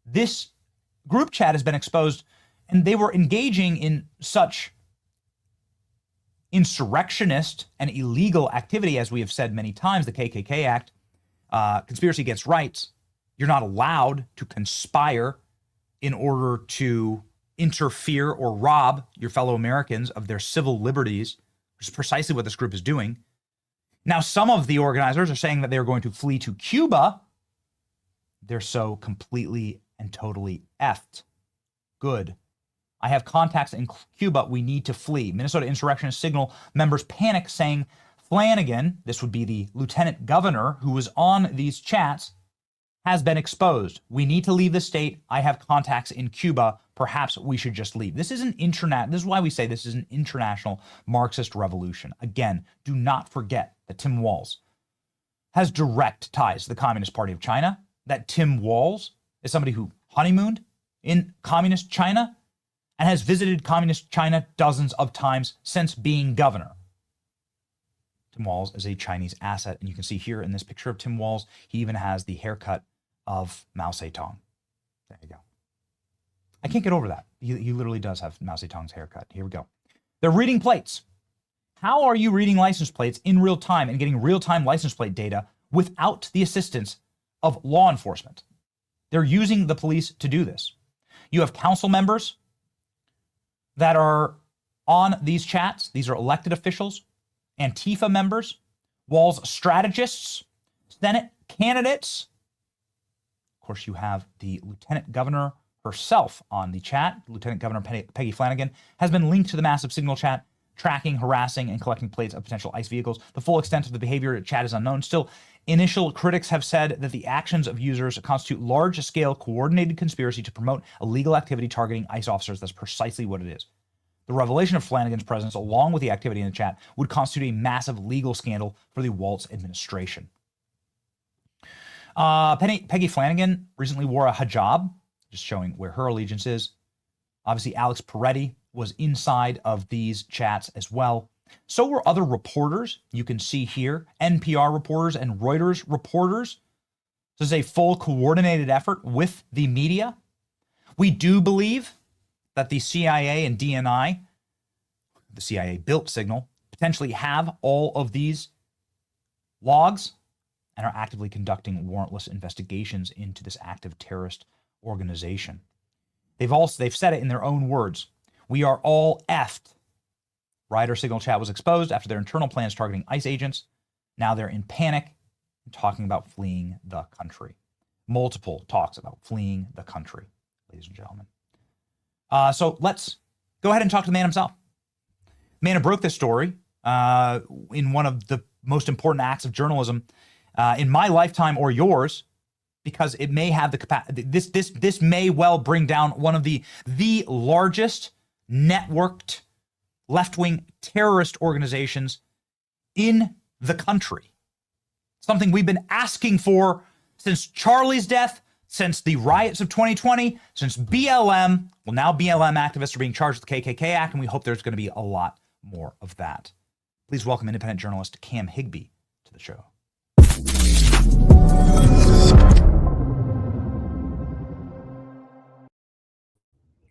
this group chat has been exposed, and they were engaging in such insurrectionist and illegal activity, as we have said many times, the KKK Act, conspiracy against rights. You're not allowed to conspire in order to interfere or rob your fellow Americans of their civil liberties, which is precisely what this group is doing. Now, some of the organizers are saying that they're going to flee to Cuba. They're so completely and totally effed. Good. I have contacts in Cuba. We need to flee. Minnesota insurrectionist signal members panic, saying Flanagan, this would be the lieutenant governor who was on these chats, has been exposed. We need to leave the state. I have contacts in Cuba. Perhaps we should just leave. This is this is why we say this is an international Marxist revolution. Again, do not forget that Tim Walz has direct ties to the Communist Party of China, that Tim Walz is somebody who honeymooned in communist China and has visited communist China dozens of times since being governor. Tim Walz is a Chinese asset, and you can see here in this picture of Tim Walz, he even has the haircut of Mao Zedong. There you go. I can't get over that. He literally does have Mao Zedong's haircut. Here we go. They're reading plates. How are you reading license plates in real time and getting real-time license plate data without the assistance of law enforcement? They're using the police to do this. You have council members that are on these chats. These are elected officials, Antifa members, Walz strategists, Senate candidates. Of course, you have the lieutenant governor herself on the chat. Lieutenant Governor Peggy Flanagan has been linked to the massive signal chat, tracking, harassing, and collecting plates of potential ICE vehicles. The full extent of the behavior at chat is unknown. Still, initial critics have said that the actions of users constitute large-scale coordinated conspiracy to promote illegal activity targeting ICE officers. That's precisely what it is. The revelation of Flanagan's presence, along with the activity in the chat, would constitute a massive legal scandal for the Walz administration. Peggy Flanagan recently wore a hijab, just showing where her allegiance is. Obviously, Alex Peretti was inside of these chats as well. So were other reporters. You can see here, NPR reporters and Reuters reporters. This is a full coordinated effort with the media. We do believe that the CIA and DNI, the CIA built Signal, potentially have all of these logs and are actively conducting warrantless investigations into this active terrorist organization. They've said it in their own words. We are all effed. Ryder Signal Chat was exposed after their internal plans targeting ICE agents. Now they're in panic and talking about fleeing the country. Multiple talks about fleeing the country, ladies and gentlemen. So let's go ahead and talk to the man himself. Man who broke this story in one of the most important acts of journalism in my lifetime or yours, because it may have the capacity. This may well bring down one of the largest networked left-wing terrorist organizations in the country. Something we've been asking for since Charlie's death, since the riots of 2020, since BLM. Well, now BLM activists are being charged with the KKK Act, and we hope there's going to be a lot more of that. Please welcome independent journalist Cam Higbee to the show.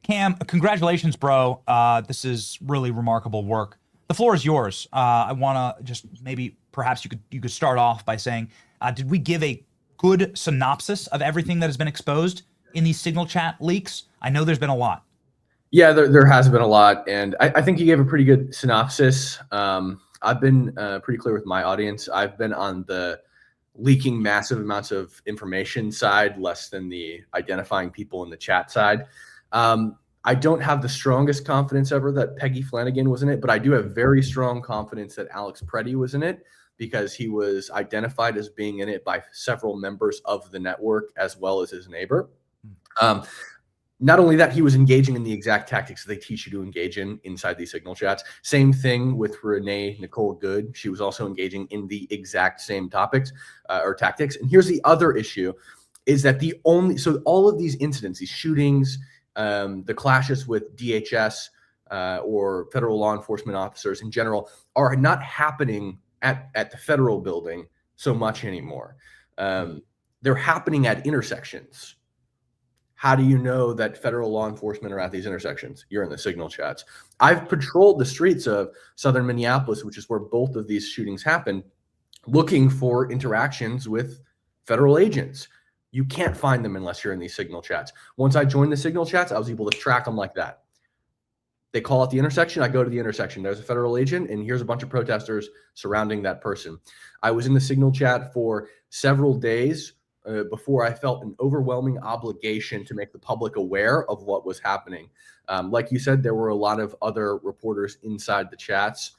Cam, congratulations, bro. This is really remarkable work. The floor is yours. I want to just maybe perhaps you could start off by saying, did we give a good synopsis of everything that has been exposed in these Signal chat leaks? I know there's been a lot. Yeah, there has been a lot, and I think you gave a pretty good synopsis. I've been pretty clear with my audience. I've been on the leaking massive amounts of information side, less than the identifying people in the chat side. I don't have the strongest confidence ever that Peggy Flanagan was in it, but I do have very strong confidence that Alex Preddy was in it, because he was identified as being in it by several members of the network as well as his neighbor. Not only that, he was engaging in the exact tactics that they teach you to engage in inside these Signal chats. Same thing with Renee Nicole Good. She was also engaging in the exact same topics or tactics. And here's the other issue, is that so all of these incidents, these shootings, the clashes with DHS or federal law enforcement officers in general are not happening at the federal building so much anymore. They're happening at intersections. How do you know that federal law enforcement are at these intersections? You're in the Signal chats. I've patrolled the streets of southern Minneapolis, which is where both of these shootings happened, looking for interactions with federal agents. You can't find them unless you're in these Signal chats. Once I joined the Signal chats, I was able to track them like that. They call out the intersection, I go to the intersection. There's a federal agent, and here's a bunch of protesters surrounding that person. I was in the Signal chat for several days before I felt an overwhelming obligation to make the public aware of what was happening. Like you said, there were a lot of other reporters inside the chats,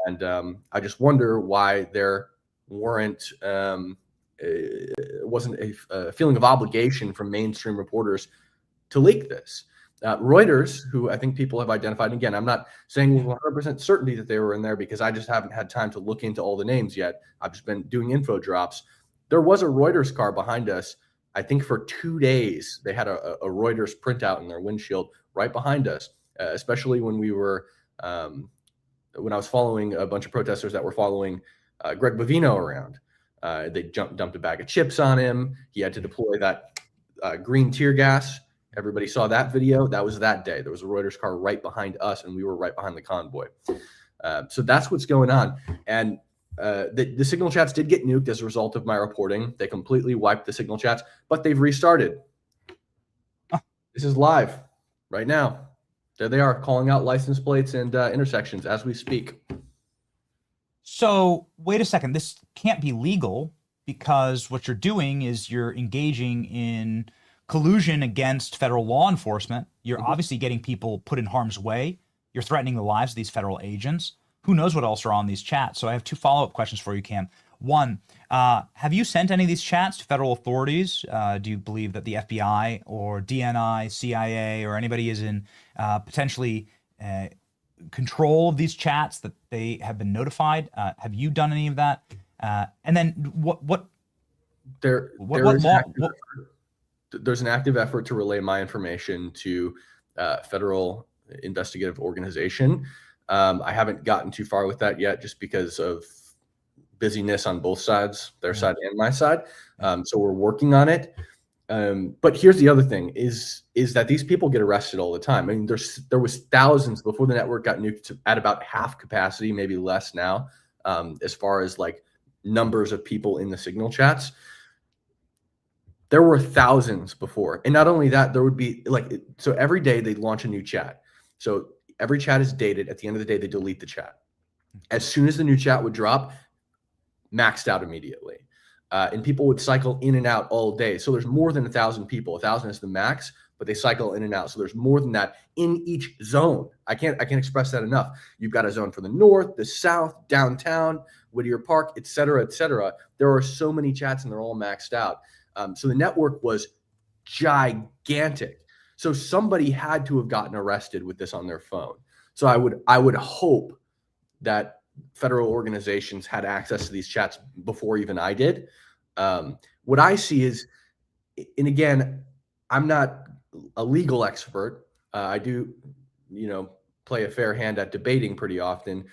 and I just wonder why there wasn't a feeling of obligation from mainstream reporters to leak this. Reuters, who I think people have identified, and again, I'm not saying with 100% certainty that they were in there because I just haven't had time to look into all the names yet. I've just been doing info drops. There was a Reuters car behind us. I think for 2 days, they had a Reuters printout in their windshield right behind us, especially when we were, when I was following a bunch of protesters that were following Greg Bovino around. They dumped a bag of chips on him. He had to deploy that green tear gas. Everybody saw that video. That was that day. There was a Reuters car right behind us, and we were right behind the convoy. So that's what's going on. And the Signal chats did get nuked as a result of my reporting. They completely wiped the Signal chats, but they've restarted. This is live right now. There they are, calling out license plates and intersections as we speak. So wait a second. This can't be legal, because what you're doing is you're engaging in collusion against federal law enforcement. You're obviously getting people put in harm's way. You're threatening the lives of these federal agents. Who knows what else are on these chats? So I have two follow-up questions for you, Cam. One, have you sent any of these chats to federal authorities? Do you believe that the FBI or DNI, CIA, or anybody is in potentially control of these chats, that they have been notified? Have you done any of that? And then there's an active effort to relay my information to federal investigative organization. I haven't gotten too far with that yet, just because of busyness on both sides, their side and my side. So we're working on it. But here's the other thing is that these people get arrested all the time. I mean, there was thousands before the network got nuked at about half capacity, maybe less now, as far as like numbers of people in the Signal chats. There were thousands before. And not only that, there would be so every day they'd launch a new chat. So every chat is dated. At the end of the day, they delete the chat. As soon as the new chat would drop, maxed out immediately. And people would cycle in and out all day. So there's more than 1,000 people. 1,000 is the max, but they cycle in and out. So there's more than that in each zone. I can't express that enough. You've got a zone for the north, the south, downtown, Whittier Park, et cetera, et cetera. There are so many chats and they're all maxed out. So the network was gigantic. So somebody had to have gotten arrested with this on their phone. So I would hope that federal organizations had access to these chats before even I did. What I see is, and again, I'm not a legal expert. I do, play a fair hand at debating pretty often.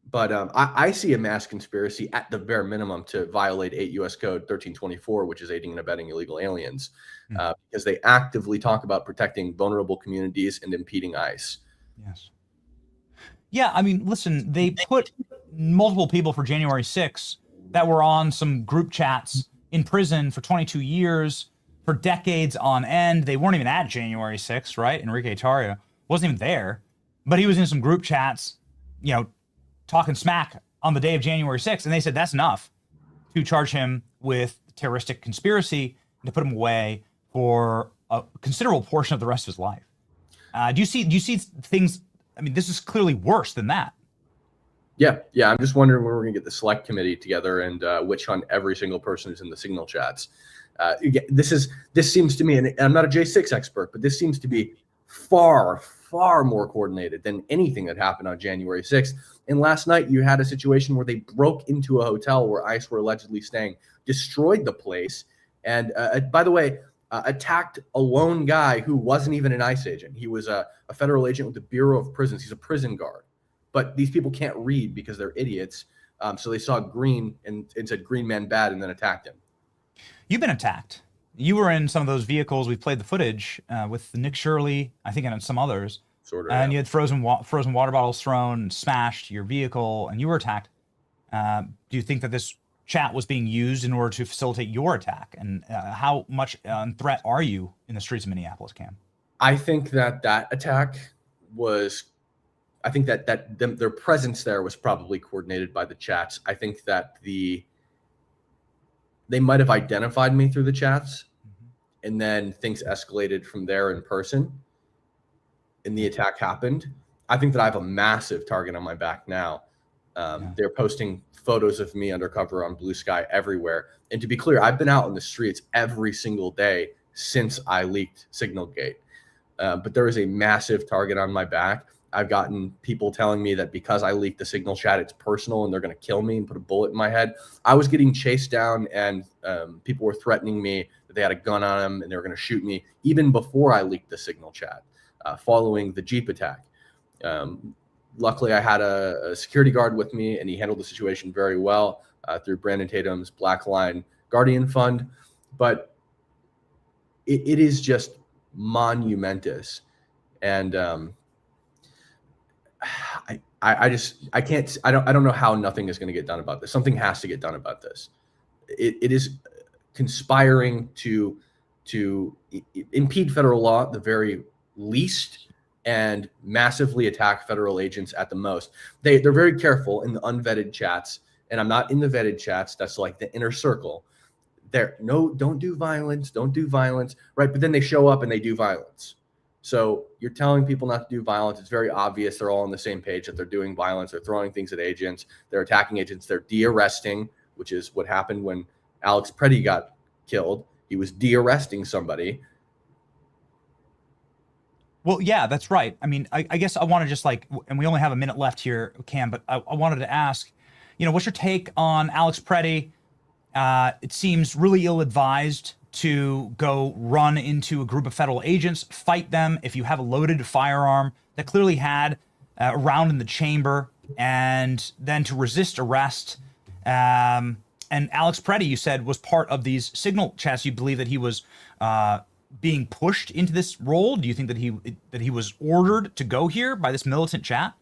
But I see a mass conspiracy at the bare minimum to violate 8 U.S. Code 1324, which is aiding and abetting illegal aliens, because they actively talk about protecting vulnerable communities and impeding ICE. Yes. Yeah, I mean, listen, they put multiple people for January 6th that were on some group chats in prison for 22 years, for decades on end. They weren't even at January 6th, right? Enrique Tarrio wasn't even there, but he was in some group chats, talking smack on the day of January 6th, and they said that's enough to charge him with terroristic conspiracy and to put him away for a considerable portion of the rest of his life. Do you see things? I mean, this is clearly worse than that. Yeah. I'm just wondering when we're going to get the select committee together and witch hunt every single person who's in the Signal chats. This seems to me, and I'm not a J6 expert, but this seems to be far more coordinated than anything that happened on January 6th. And last night you had a situation where they broke into a hotel where ICE were allegedly staying, destroyed the place, and by the way, attacked a lone guy who wasn't even an ICE agent. He was a federal agent with the Bureau of Prisons. He's a prison guard. But these people can't read because they're idiots. So they saw green and said, "Green man bad," and then attacked him. You've been attacked. You were in some of those vehicles. We played the footage with Nick Shirley, I think, and some others. And you had frozen water bottles thrown and smashed your vehicle, and you were attacked. Do you think that this chat was being used in order to facilitate your attack? And how much in threat are you in the streets of Minneapolis, Cam? I think that attack was, I think that their presence there was probably coordinated by the chats. I think that they might have identified me through the chats, and then things escalated from there in person, and the attack happened. I think that I have a massive target on my back now. They're posting photos of me undercover on Blue Sky everywhere. And to be clear, I've been out in the streets every single day since I leaked Signalgate. But there is a massive target on my back. I've gotten people telling me that because I leaked the Signal chat, it's personal and they're going to kill me and put a bullet in my head. I was getting chased down, and people were threatening me that they had a gun on them and they were going to shoot me even before I leaked the Signal chat, following the Jeep attack. Luckily, I had a security guard with me, and he handled the situation very well through Brandon Tatum's Black Line Guardian Fund. But it is just monumentous. And I don't know how nothing is going to get done about this. Something has to get done about this. It is conspiring to impede federal law at the very least, and massively attack federal agents at the most. They're very careful in the unvetted chats, and I'm not in the vetted chats. That's like the inner circle. Don't do violence, right? But then they show up and they do violence. So you're telling people not to do violence. It's very obvious they're all on the same page that they're doing violence. They're throwing things at agents. They're attacking agents. They're de-arresting, which is what happened when Alex Preddy got killed. He was de-arresting somebody. Well, yeah, that's right. I mean, I guess I want to just and we only have a minute left here, Cam, but I wanted to ask, what's your take on Alex Preddy? It seems really ill-advised to go run into a group of federal agents, fight them if you have a loaded firearm that clearly had a round in the chamber, and then to resist arrest. And Alex Preddy, you said, was part of these Signal chats. You believe that he was being pushed into this role? Do you think that he was ordered to go here by this militant chat?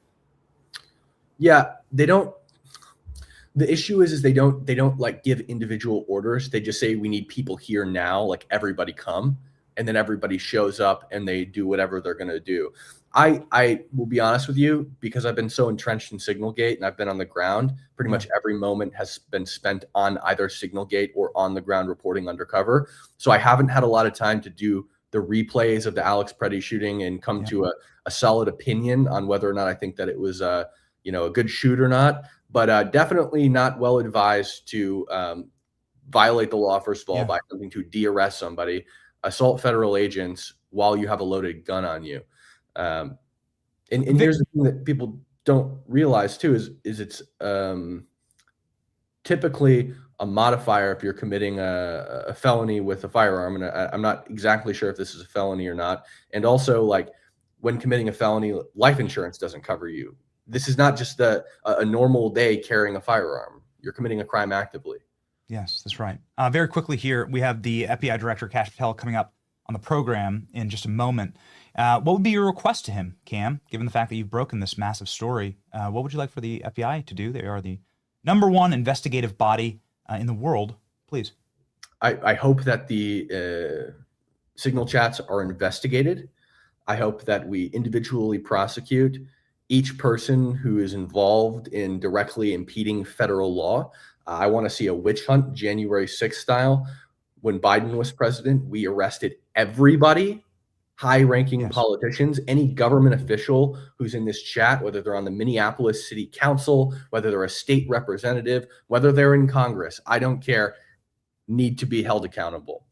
Yeah, they don't. The issue is they don't give individual orders. They just say, we need people here now, like everybody come, and then everybody shows up and they do whatever they're going to do. I will be honest with you, because I've been so entrenched in Signalgate and I've been on the ground, pretty much every moment has been spent on either Signalgate or on the ground reporting undercover. So I haven't had a lot of time to do the replays of the Alex Preddy shooting and come to a solid opinion on whether or not I think that it was a good shoot or not. But definitely not well advised to violate the law, first of all, by attempting to de-arrest somebody, assault federal agents while you have a loaded gun on you. And here's the thing that people don't realize too is it's typically a modifier if you're committing a felony with a firearm. And I'm not exactly sure if this is a felony or not. And also, like, when committing a felony, life insurance doesn't cover you. This is not just a normal day carrying a firearm. You're committing a crime actively. Yes, that's right. Very quickly here, we have the FBI Director, Kash Patel, coming up on the program in just a moment. What would be your request to him, Cam, given the fact that you've broken this massive story? What would you like for the FBI to do? They are the #1 investigative body in the world. Please. I hope that the signal chats are investigated. I hope that we individually prosecute each person who is involved in directly impeding federal law. I want to see a witch hunt, January 6th style. When Biden was president, we arrested everybody, high-ranking politicians, any government official who's in this chat, whether they're on the Minneapolis City Council, whether they're a state representative, whether they're in Congress, I don't care, need to be held accountable.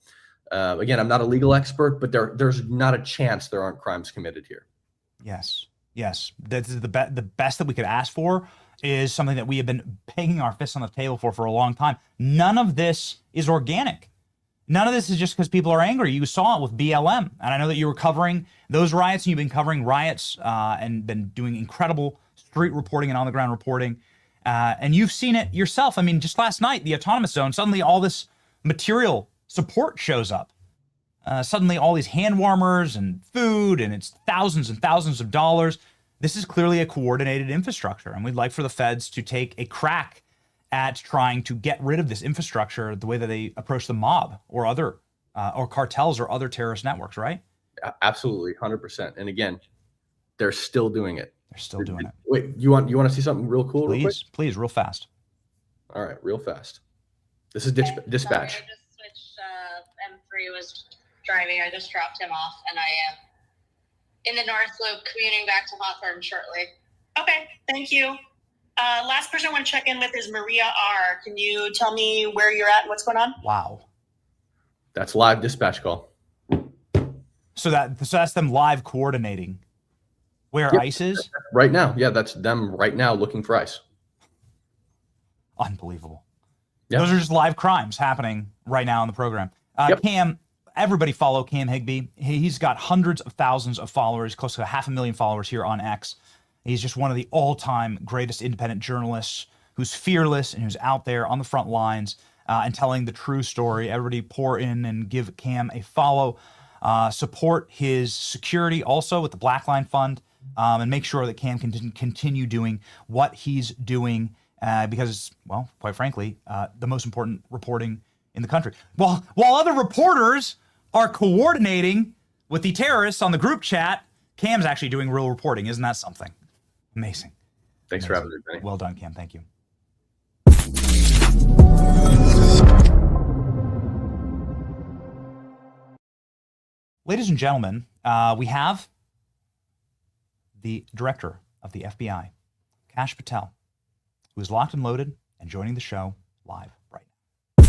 Again, I'm not a legal expert, but there's not a chance there aren't crimes committed here. Yes. This is the best that we could ask for is something that we have been banging our fists on the table for a long time. None of this is organic. None of this is just because people are angry. You saw it with BLM. And I know that you were covering those riots, and you've been covering riots and been doing incredible street reporting and on-the-ground reporting. And you've seen it yourself. I mean, just last night, the autonomous zone, suddenly all this material support shows up. Suddenly all these hand warmers and food, and it's thousands and thousands of dollars. This is clearly a coordinated infrastructure, and we'd like for the feds to take a crack at trying to get rid of this infrastructure the way that they approach the mob or other or cartels or other terrorist networks, right? Absolutely, 100%. And again, they're still doing it. They're still doing it. Wait, you want to see something real cool? Please, real fast. All right, real fast. This is dispatch. Sorry, I just switched. M3 was driving. I just dropped him off, and I am in the North Loop commuting back to Hawthorne shortly. Okay, thank you. Last person I want to check in with is Maria R. Can you tell me where you're at and what's going on? Wow. That's live dispatch call. So that's them live coordinating where ICE is? Right now. Yeah, that's them right now looking for ICE. Unbelievable. Yep. Those are just live crimes happening right now on the program. Cam, everybody follow Cam Higbee. He's got hundreds of thousands of followers, close to 500,000 followers here on X. He's just one of the all-time greatest independent journalists who's fearless and who's out there on the front lines and telling the true story. Everybody pour in and give Cam a follow. Support his security also with the Blackline Fund and make sure that Cam can continue doing what he's doing because it's, well, quite frankly, the most important reporting in the country. While other reporters are coordinating with the terrorists on the group chat, Cam's actually doing real reporting. Isn't that something? Amazing. Thanks for having me, Benny. Well done, Cam. Thank you. Ladies and gentlemen, we have the director of the FBI, Kash Patel, who is locked and loaded and joining the show live right now.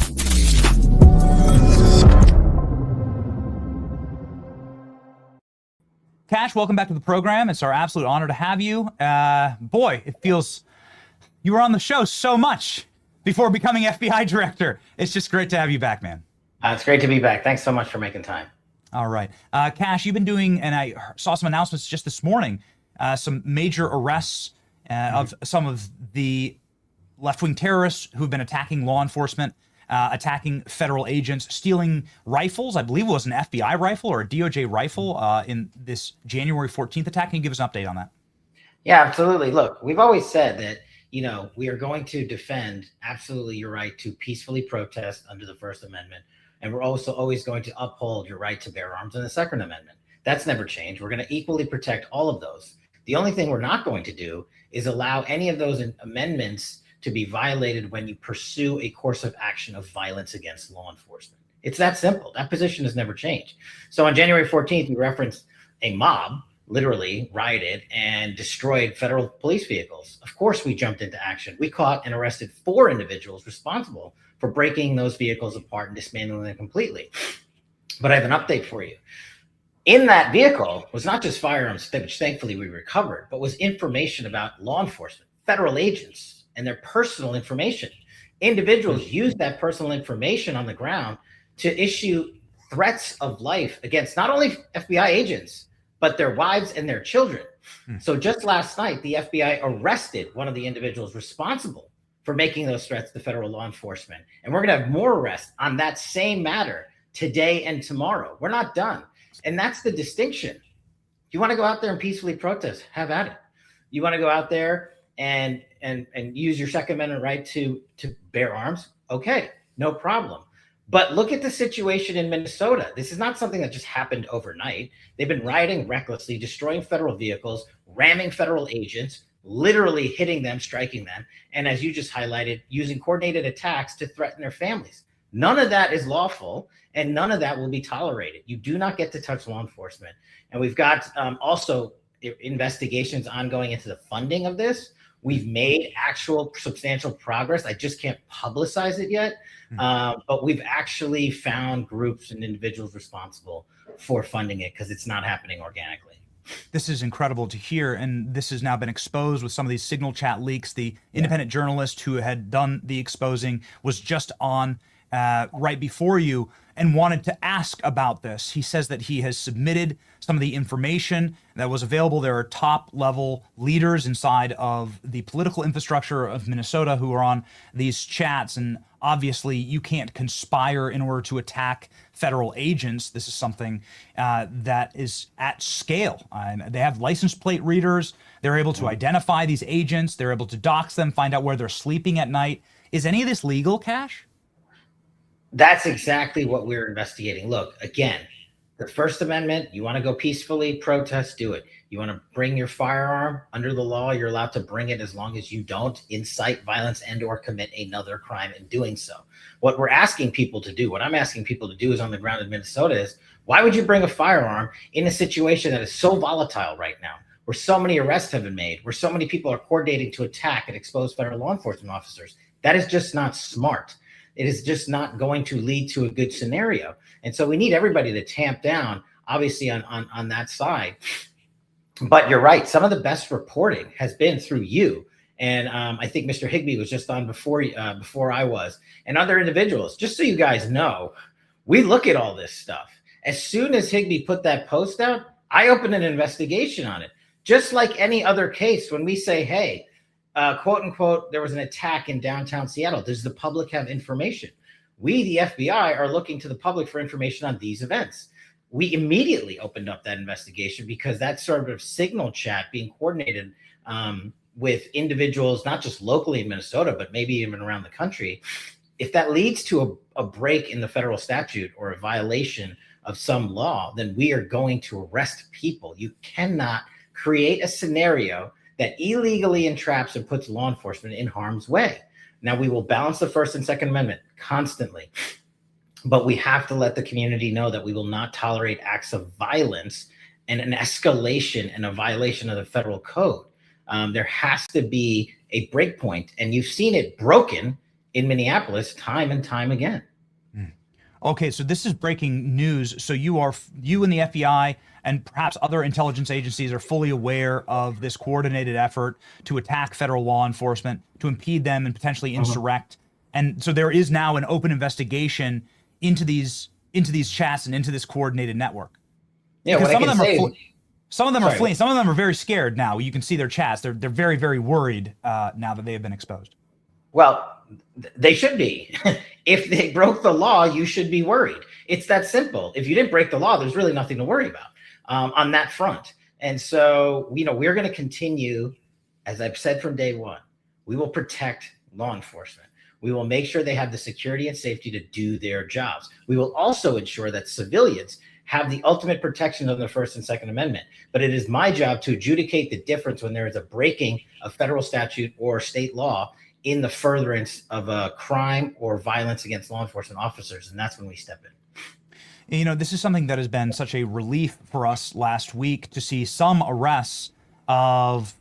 Kash, welcome back to the program. It's our absolute honor to have you. Boy, it feels you were on the show so much before becoming FBI director. It's just great to have you back, man. It's great to be back. Thanks so much for making time. All right. Kash, you've been doing, and I saw some announcements just this morning, some major arrests of some of the left-wing terrorists who've been attacking law enforcement, attacking federal agents, stealing rifles. I believe it was an FBI rifle or a DOJ rifle in this January 14th attack. Can you give us an update on that? Yeah, absolutely. Look, we've always said that, we are going to defend absolutely your right to peacefully protest under the First Amendment. And we're also always going to uphold your right to bear arms in the Second Amendment. That's never changed. We're going to equally protect all of those. The only thing we're not going to do is allow any of those amendments to be violated when you pursue a course of action of violence against law enforcement. It's that simple. That position has never changed. So on January 14th, we referenced a mob literally rioted and destroyed federal police vehicles. Of course, we jumped into action. We caught and arrested 4 individuals responsible for breaking those vehicles apart and dismantling them completely. But I have an update for you. In that vehicle was not just firearms, which thankfully we recovered, but was information about law enforcement, federal agents, and their personal information. Individuals used that personal information on the ground to issue threats of life against not only FBI agents, but their wives and their children. So just last night, the FBI arrested one of the individuals responsible for making those threats to federal law enforcement. And we're going to have more arrests on that same matter today and tomorrow. We're not done. And that's the distinction. If you want to go out there and peacefully protest, have at it. You want to go out there and use your Second Amendment right to bear arms, okay, no problem. But look at the situation in Minnesota. This is not something that just happened overnight. They've been rioting recklessly, destroying federal vehicles, ramming federal agents, literally hitting them, striking them, and as you just highlighted, using coordinated attacks to threaten their families. None of that is lawful, and none of that will be tolerated. You do not get to touch law enforcement. And we've got also investigations ongoing into the funding of this. We've made actual substantial progress. I just can't publicize it yet, but we've actually found groups and individuals responsible for funding it because it's not happening organically. This is incredible to hear, and this has now been exposed with some of these Signal chat leaks. The independent journalist who had done the exposing was just on right before you and wanted to ask about this. He says that he has submitted some of the information that was available. There are top level leaders inside of the political infrastructure of Minnesota who are on these chats. And obviously you can't conspire in order to attack federal agents. This is something that is at scale. They have license plate readers. They're able to identify these agents. They're able to dox them, find out where they're sleeping at night. Is any of this legal, Cash? That's exactly what we're investigating. Look, again, the First Amendment, you want to go peacefully protest, do it. You want to bring your firearm under the law, you're allowed to bring it as long as you don't incite violence and or commit another crime in doing so. What we're asking people to do, what I'm asking people to do is on the ground in Minnesota is, why would you bring a firearm in a situation that is so volatile right now, where so many arrests have been made, where so many people are coordinating to attack and expose federal law enforcement officers? That is just not smart. It is just not going to lead to a good scenario. And so we need everybody to tamp down, obviously, on that side. But you're right. Some of the best reporting has been through you. And I think Mr. Higbee was just on before I was, and other individuals. Just so you guys know, we look at all this stuff. As soon as Higbee put that post out, I opened an investigation on it. Just like any other case, when we say, hey, quote unquote, there was an attack in downtown Seattle. Does the public have information? We, the FBI, are looking to the public for information on these events. We immediately opened up that investigation because that sort of Signal chat being coordinated with individuals, not just locally in Minnesota, but maybe even around the country. If that leads to a break in the federal statute or a violation of some law, then we are going to arrest people. You cannot create a scenario that illegally entraps and puts law enforcement in harm's way. Now, we will balance the First and Second Amendment constantly, but we have to let the community know that we will not tolerate acts of violence and an escalation and a violation of the federal code. There has to be a break point, and you've seen it broken in Minneapolis time and time again. Okay, so this is breaking news. So you and the FBI and perhaps other intelligence agencies are fully aware of this coordinated effort to attack federal law enforcement, to impede them and potentially insurrect. And so there is now an open investigation into these chats and into this coordinated network. Yeah, what some I of can them say are some of them are fleeing. Some of them are very scared now. You can see their chats. They're very, very worried now that they have been exposed. Well, they should be. If they broke the law, you should be worried. It's that simple. If you didn't break the law, there's really nothing to worry about on that front. And so, we're going to continue, as I've said from day one, we will protect law enforcement. We will make sure they have the security and safety to do their jobs. We will also ensure that civilians have the ultimate protection of the First and Second Amendment. But it is my job to adjudicate the difference when there is a breaking of federal statute or state law in the furtherance of a crime or violence against law enforcement officers. And that's when we step in. This is something that has been such a relief for us last week to see some arrests of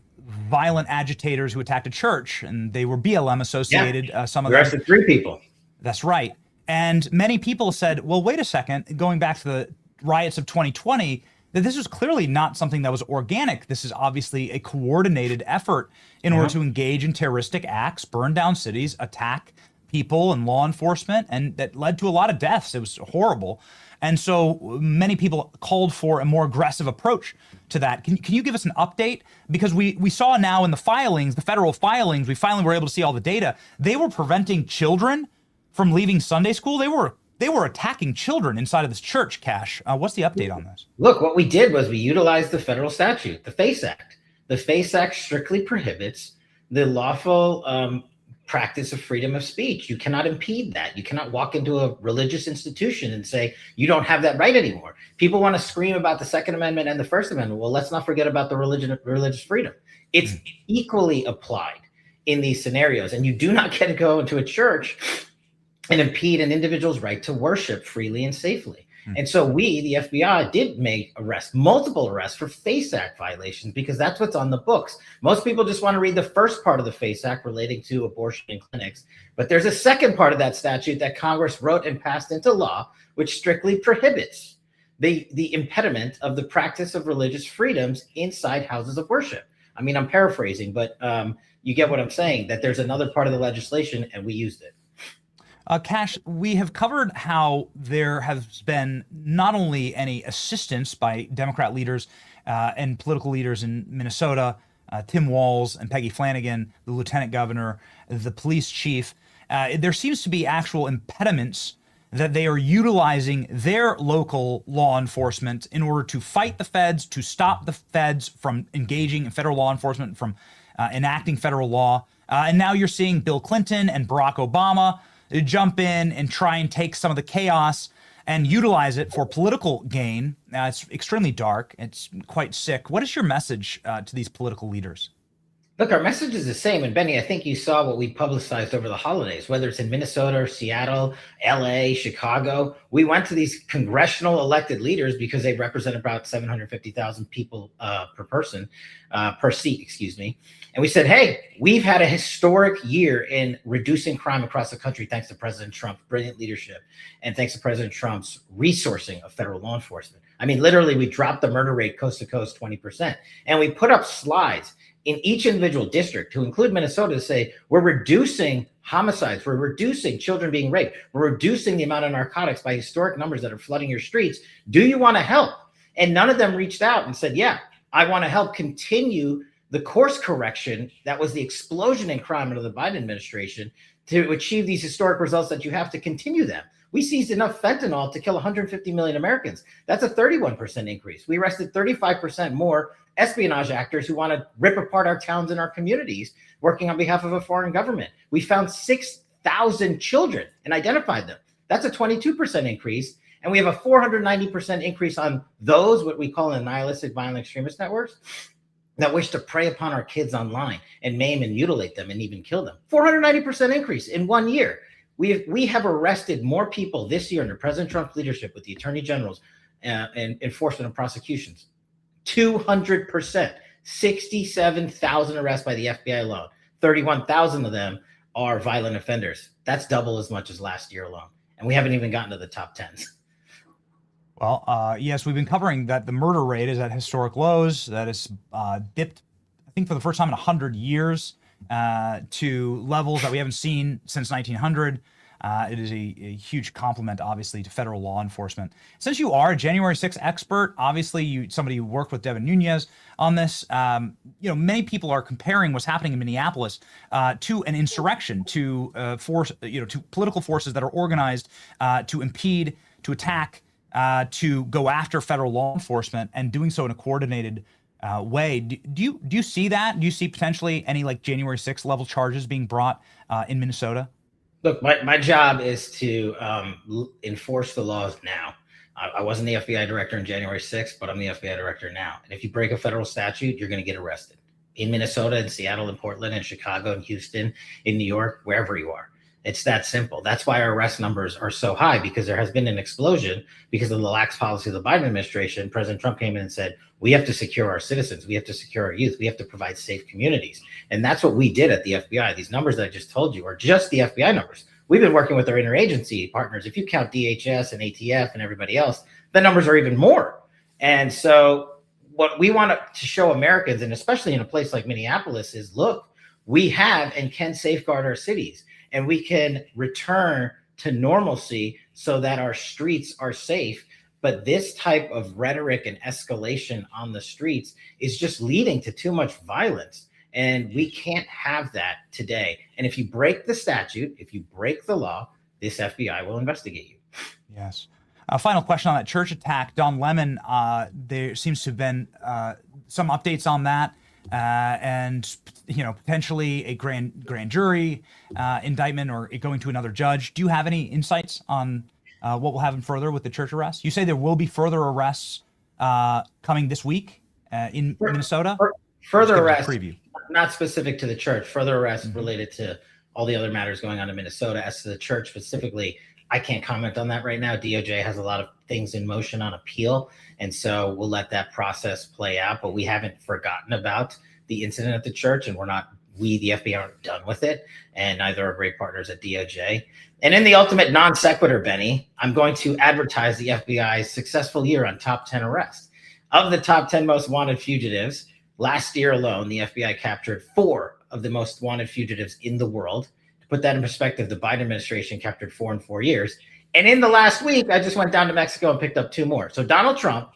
violent agitators who attacked a church, and they were BLM associated. Some of them arrested 3 people. That's right. And many people said, well, wait a second, going back to the riots of 2020, that this is clearly not something that was organic. This is obviously a coordinated effort in order to engage in terroristic acts, burn down cities, attack people and law enforcement, and that led to a lot of deaths. It was horrible. And so many people called for a more aggressive approach to that. Can you give us an update? Because we saw now in the filings, the federal filings, we finally were able to see all the data. They were preventing children from leaving Sunday school. They were attacking children inside of this church, Cash. What's the update on this? Look, what we did was we utilized the federal statute, the FACE Act. The FACE Act strictly prohibits the lawful practice of freedom of speech. You cannot impede that. You cannot walk into a religious institution and say, you don't have that right anymore. People want to scream about the Second Amendment and the First Amendment. Well, let's not forget about the religious freedom. It's equally applied in these scenarios. And you do not get to go into a church and impede an individual's right to worship freely and safely. And so we, the FBI, did make multiple arrests for FACE Act violations, because that's what's on the books. Most people just want to read the first part of the FACE Act relating to abortion in clinics. But there's a second part of that statute that Congress wrote and passed into law, which strictly prohibits the impediment of the practice of religious freedoms inside houses of worship. I mean, I'm paraphrasing, but you get what I'm saying, that there's another part of the legislation and we used it. Cash, we have covered how there has been not only any assistance by Democrat leaders and political leaders in Minnesota, Tim Walz and Peggy Flanagan, the lieutenant governor, the police chief. There seems to be actual impediments that they are utilizing their local law enforcement in order to fight the feds, to stop the feds from engaging in federal law enforcement, from enacting federal law. And now you're seeing Bill Clinton and Barack Obama jump in and try and take some of the chaos and utilize it for political gain. It's extremely dark. It's quite sick. What is your message to these political leaders? Look, our message is the same. And Benny, I think you saw what we publicized over the holidays, whether it's in Minnesota or Seattle, LA, Chicago. We went to these congressional elected leaders because they represent about 750,000 people per seat, excuse me. And we said, hey, we've had a historic year in reducing crime across the country, thanks to President Trump's brilliant leadership and thanks to President Trump's resourcing of federal law enforcement. I mean, literally, we dropped the murder rate coast to coast 20%. And we put up slides in each individual district, to include Minnesota, to say we're reducing homicides, we're reducing children being raped, we're reducing the amount of narcotics by historic numbers that are flooding your streets. Do you want to help? And none of them reached out and said, yeah, I want to help continue the course correction that was the explosion in crime under the Biden administration to achieve these historic results, that you have to continue them. We seized enough fentanyl to kill 150 million Americans. That's a 31% increase. We arrested 35% more espionage actors who want to rip apart our towns and our communities, working on behalf of a foreign government. We found 6,000 children and identified them. That's a 22% increase. And we have a 490% increase on those, what we call nihilistic violent extremist networks, that wish to prey upon our kids online and maim and mutilate them and even kill them. 490% increase in 1 year. We have arrested more people this year under President Trump's leadership with the attorney generals and enforcement and prosecutions. 200%, 67,000 arrests by the FBI alone. 31,000 of them are violent offenders. That's double as much as last year alone. And we haven't even gotten to the top 10s. Well, yes, we've been covering that the murder rate is at historic lows. That has dipped, I think, for the first time in 100 years to levels that we haven't seen since 1900. It is a huge compliment, obviously, to federal law enforcement. Since you are a January 6th expert, obviously somebody who worked with Devin Nunes on this, many people are comparing what's happening in Minneapolis to an insurrection, to to political forces that are organized to impede, to attack, to go after federal law enforcement, and doing so in a coordinated way. Do you see that? Do you see potentially any like January 6th level charges being brought in Minnesota? Look, my job is to enforce the laws now. I wasn't the FBI director on January 6th, but I'm the FBI director now. And if you break a federal statute, you're going to get arrested in Minnesota, in Seattle, in Portland, in Chicago, in Houston, in New York, wherever you are. It's that simple. That's why our arrest numbers are so high, because there has been an explosion because of the lax policy of the Biden administration. President Trump came in and said, we have to secure our citizens. We have to secure our youth. We have to provide safe communities. And that's what we did at the FBI. These numbers that I just told you are just the FBI numbers. We've been working with our interagency partners. If you count DHS and ATF and everybody else, the numbers are even more. And so what we want to show Americans, and especially in a place like Minneapolis, is look, we have and can safeguard our cities, and we can return to normalcy so that our streets are safe. But this type of rhetoric and escalation on the streets is just leading to too much violence. And we can't have that today. And if you break the statute, if you break the law, this FBI will investigate you. Yes. A final question on that church attack. Don Lemon, there seems to have been some updates on that, and potentially a grand jury indictment or it going to another judge. Do you have any insights on what will happen further with the church arrest? You say there will be further arrests coming this week in Minnesota? Further arrests, not specific to the church, further arrests related to all the other matters going on in Minnesota. As to the church specifically, I can't comment on that right now. DOJ has a lot of things in motion on appeal, and so we'll let that process play out. But we haven't forgotten about the incident at the church, and we, the FBI, aren't done with it, and neither are great partners at DOJ. And in the ultimate non sequitur, Benny, I'm going to advertise the FBI's successful year on top 10 arrests. Of the top 10 most wanted fugitives, last year alone, the FBI captured 4 of the most wanted fugitives in the world. To put that in perspective, the Biden administration captured 4 in 4 years. And in the last week, I just went down to Mexico and picked up 2 more. So Donald Trump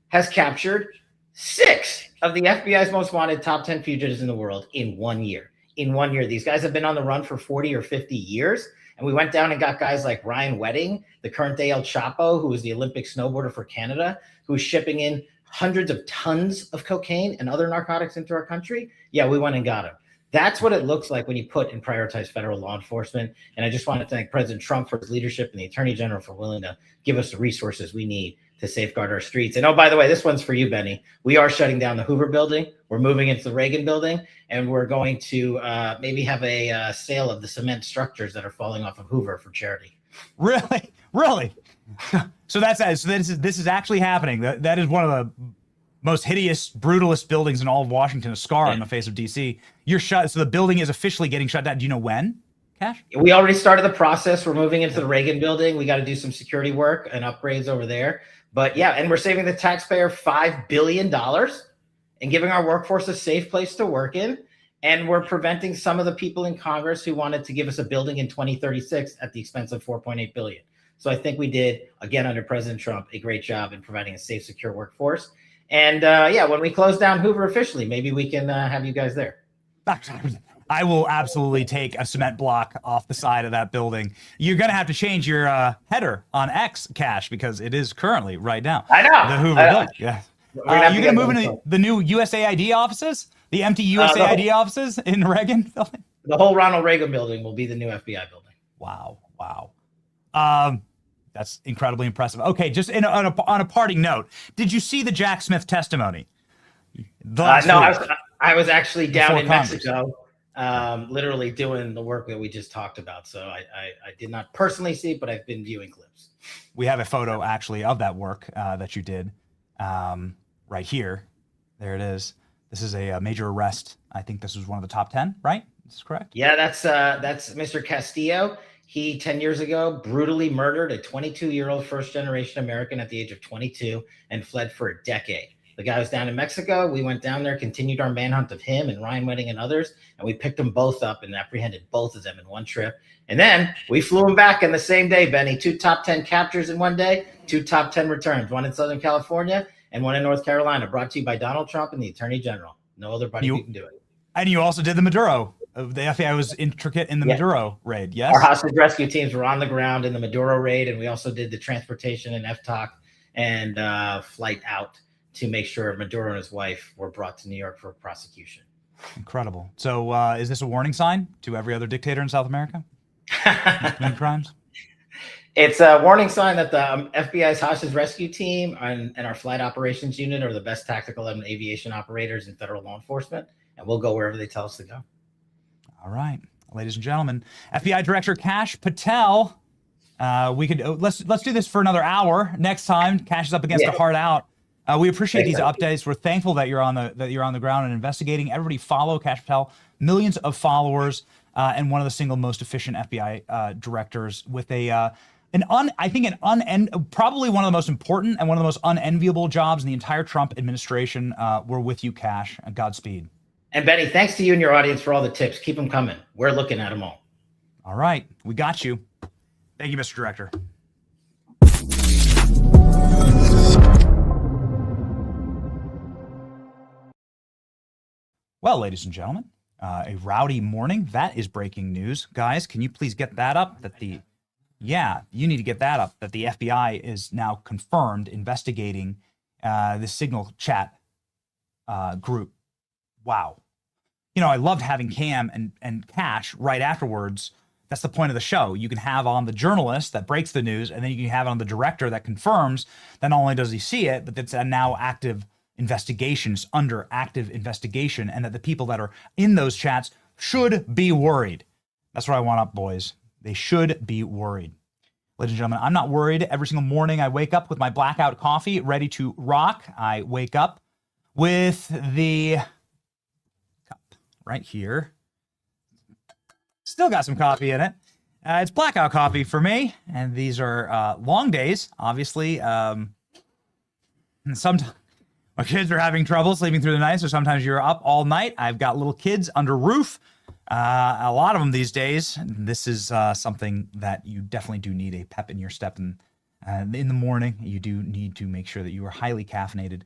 has captured 6 of the FBI's most wanted top 10 fugitives in the world in 1 year. In 1 year, these guys have been on the run for 40 or 50 years. And we went down and got guys like Ryan Wedding, the current day El Chapo, who is the Olympic snowboarder for Canada, who is shipping in hundreds of tons of cocaine and other narcotics into our country. Yeah, we went and got him. That's what it looks like when you put and prioritize federal law enforcement. And I just want to thank President Trump for his leadership and the Attorney General for willing to give us the resources we need to safeguard our streets. And oh, by the way, this one's for you, Benny. We are shutting down the Hoover building. We're moving into the Reagan building, and we're going to maybe have a sale of the cement structures that are falling off of Hoover for charity. Really? So this is actually happening. That is one of the most hideous, brutalist buildings in all of Washington, a scar on the face of DC. You're shut. So the building is officially getting shut down. Do you know when, Cash? We already started the process. We're moving into the Reagan building. We got to do some security work and upgrades over there. But yeah, and we're saving the taxpayer $5 billion and giving our workforce a safe place to work in. And we're preventing some of the people in Congress who wanted to give us a building in 2036 at the expense of $4.8 billion. So I think we did, again, under President Trump, a great job in providing a safe, secure workforce. And when we close down Hoover officially, maybe we can have you guys there. I will absolutely take a cement block off the side of that building. You're going to have to change your header on X, Cash, because it is currently right now. I know. The Hoover building. Yeah. You're going to move into the new USAID offices, the empty USAID offices in Reagan building? The whole Ronald Reagan building will be the new FBI building. Wow. That's incredibly impressive. Okay, just on a parting note, did you see the Jack Smith testimony? No, I was actually down in Mexico, literally doing the work that we just talked about. So I did not personally see it, but I've been viewing clips. We have a photo actually of that work that you did right here. There it is. This is a major arrest. I think this was one of the top 10, right? This is correct. Yeah, that's Mr. Castillo. He, 10 years ago, brutally murdered a 22-year-old first-generation American at the age of 22 and fled for a decade. The guy was down in Mexico. We went down there, continued our manhunt of him and Ryan Wedding and others, and we picked them both up and apprehended both of them in one trip. And then we flew them back in the same day, Benny. 2 top 10 captures in one day, 2 top 10 returns, one in Southern California and one in North Carolina, brought to you by Donald Trump and the Attorney General. No other body can do it. And you also did the Maduro. The FBI was intricate in the Maduro raid, yes? Our hostage rescue teams were on the ground in the Maduro raid, and we also did the transportation and FTOC and flight out to make sure Maduro and his wife were brought to New York for prosecution. Incredible. So is this a warning sign to every other dictator in South America? Crimes? It's a warning sign that the FBI's hostage rescue team and our flight operations unit are the best tactical and aviation operators in federal law enforcement, and we'll go wherever they tell us to go. All right, ladies and gentlemen, FBI Director Kash Patel. Let's do this for another hour next time. Kash is up against a hard out. We appreciate these updates. We're thankful that you're on the ground and investigating. Everybody follow Kash Patel. Millions of followers and one of the single most efficient FBI directors with a Probably one of the most important and one of the most unenviable jobs in the entire Trump administration. We're with you, Cash, and Godspeed. And Benny, thanks to you and your audience for all the tips. Keep them coming. We're looking at them all. All right, we got you. Thank you, Mr. Director. Well, ladies and gentlemen, a rowdy morning. That is breaking news. Guys, can you please get that up? You need to get that up, that the FBI is now confirmed investigating the Signal chat group. Wow. You know, I loved having Cam and Cash right afterwards. That's the point of the show. You can have on the journalist that breaks the news, and then you can have on the director that confirms that not only does he see it, but it's a now active investigations under active investigation, and that the people that are in those chats should be worried. That's what I want up, boys. They should be worried. Ladies and gentlemen, I'm not worried. Every single morning I wake up with my blackout coffee ready to rock. I wake up with the cup right here. Still got some coffee in it. It's blackout coffee for me, and these are long days, obviously. And sometimes my kids are having trouble sleeping through the night, so sometimes you're up all night. I've got little kids under roof, a lot of them these days. This is something that you definitely do need a pep in your step. And in the morning, you do need to make sure that you are highly caffeinated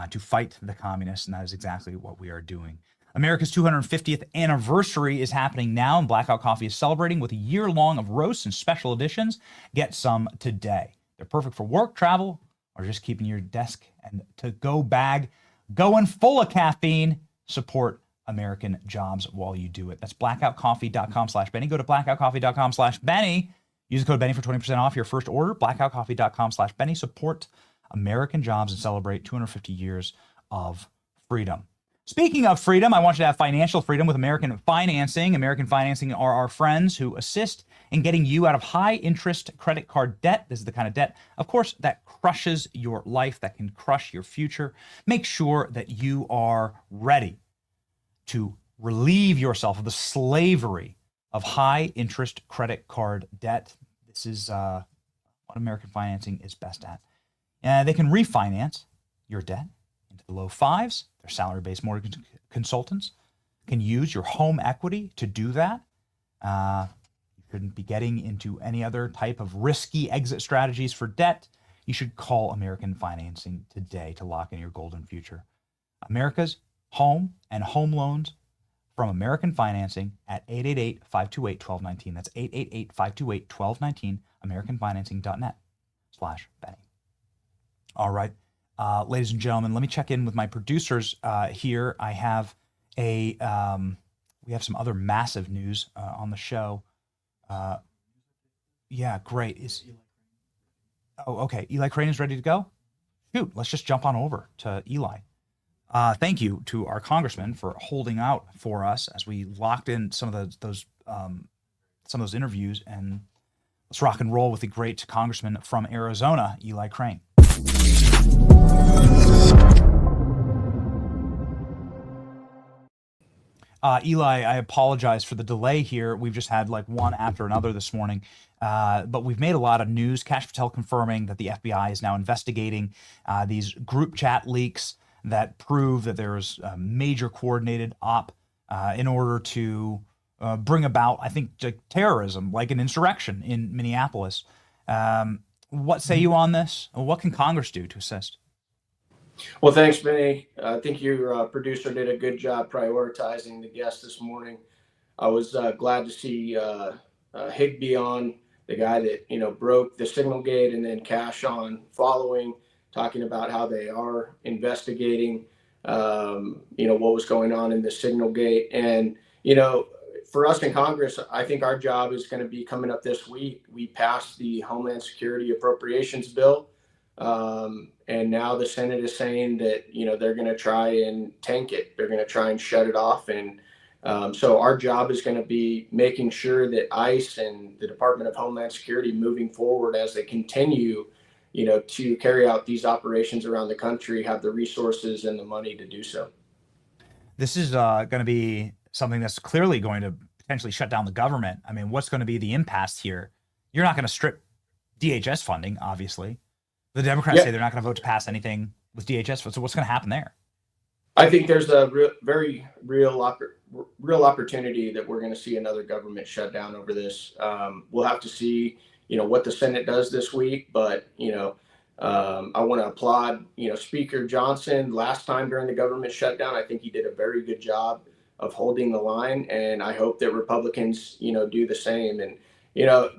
to fight the communists, and that is exactly what we are doing. America's 250th anniversary is happening now, and Blackout Coffee is celebrating with a year-long of roasts and special editions. Get some today. They're perfect for work, travel, or just keeping your desk and to-go bag going full of caffeine. Support American jobs while you do it. That's blackoutcoffee.com/Benny. Go to blackoutcoffee.com/Benny. Use the code Benny for 20% off your first order. Blackoutcoffee.com/Benny. Support American jobs and celebrate 250 years of freedom. Speaking of freedom, I want you to have financial freedom with American Financing. American Financing are our friends who assist in getting you out of high-interest credit card debt. This is the kind of debt, of course, that crushes your life, that can crush your future. Make sure that you are ready to relieve yourself of the slavery of high-interest credit card debt. This is what American Financing is best at. They can refinance your debt into the low fives. Their salary-based mortgage consultants can use your home equity to do that. You shouldn't be getting into any other type of risky exit strategies for debt. You should call American Financing today to lock in your golden future. America's home and home loans from American Financing at 888-528-1219. That's 888-528-1219, americanfinancing.net/Benny. All right. Ladies and gentlemen, let me check in with my producers here. I have we have some other massive news on the show. Yeah, great. Okay. Eli Crane is ready to go? Shoot, let's just jump on over to Eli. Thank you to our congressman for holding out for us as we locked in some of those interviews, and let's rock and roll with the great congressman from Arizona, Eli Crane. Eli, I apologize for the delay here. We've just had like one after another this morning, but we've made a lot of news. Kash Patel confirming that the FBI is now investigating these group chat leaks that prove that there was a major coordinated op in order to bring about, I think, terrorism, like an insurrection in Minneapolis. What say you on this? What can Congress do to assist? Well, thanks, Benny. I think your producer did a good job prioritizing the guest this morning. I was glad to see Higby on, the guy that broke the signal gate, and then Cash on following, talking about how they are investigating, what was going on in the signal gate. And for us in Congress, I think our job is going to be coming up this week. We passed the Homeland Security Appropriations Bill. And now the Senate is saying that, they're going to try and tank it. They're going to try and shut it off. And so our job is going to be making sure that ICE and the Department of Homeland Security moving forward as they continue, to carry out these operations around the country, have the resources and the money to do so. This is going to be something that's clearly going to potentially shut down the government. I mean, what's going to be the impasse here? You're not going to strip DHS funding, obviously. The Democrats Yeah. say they're not going to vote to pass anything with DHS. So what's going to happen there? I think there's a very real opportunity that we're going to see another government shutdown over this. We'll have to see, what the Senate does this week. But, I want to applaud, Speaker Johnson last time during the government shutdown. I think he did a very good job of holding the line. And I hope that Republicans, do the same. And,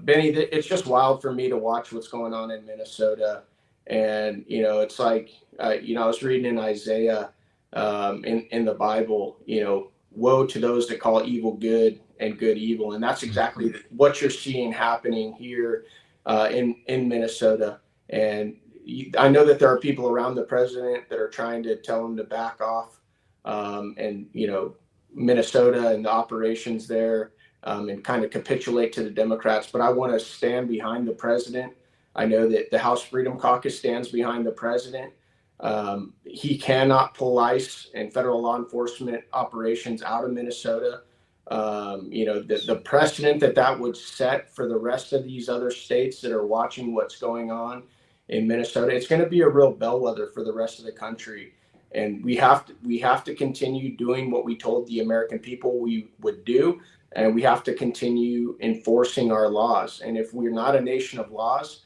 Benny, it's just wild for me to watch what's going on in Minnesota. And, it's like, I was reading in Isaiah in the Bible, woe to those that call evil good and good evil. And that's exactly what you're seeing happening here in Minnesota. And I know that there are people around the president that are trying to tell him to back off and, Minnesota and the operations there and kind of capitulate to the Democrats. But I want to stand behind the president. I know that the House Freedom Caucus stands behind the president. He cannot pull ICE and federal law enforcement operations out of Minnesota. The precedent that would set for the rest of these other states that are watching what's going on in Minnesota, it's going to be a real bellwether for the rest of the country. And we have to continue doing what we told the American people we would do. And we have to continue enforcing our laws. And if we're not a nation of laws,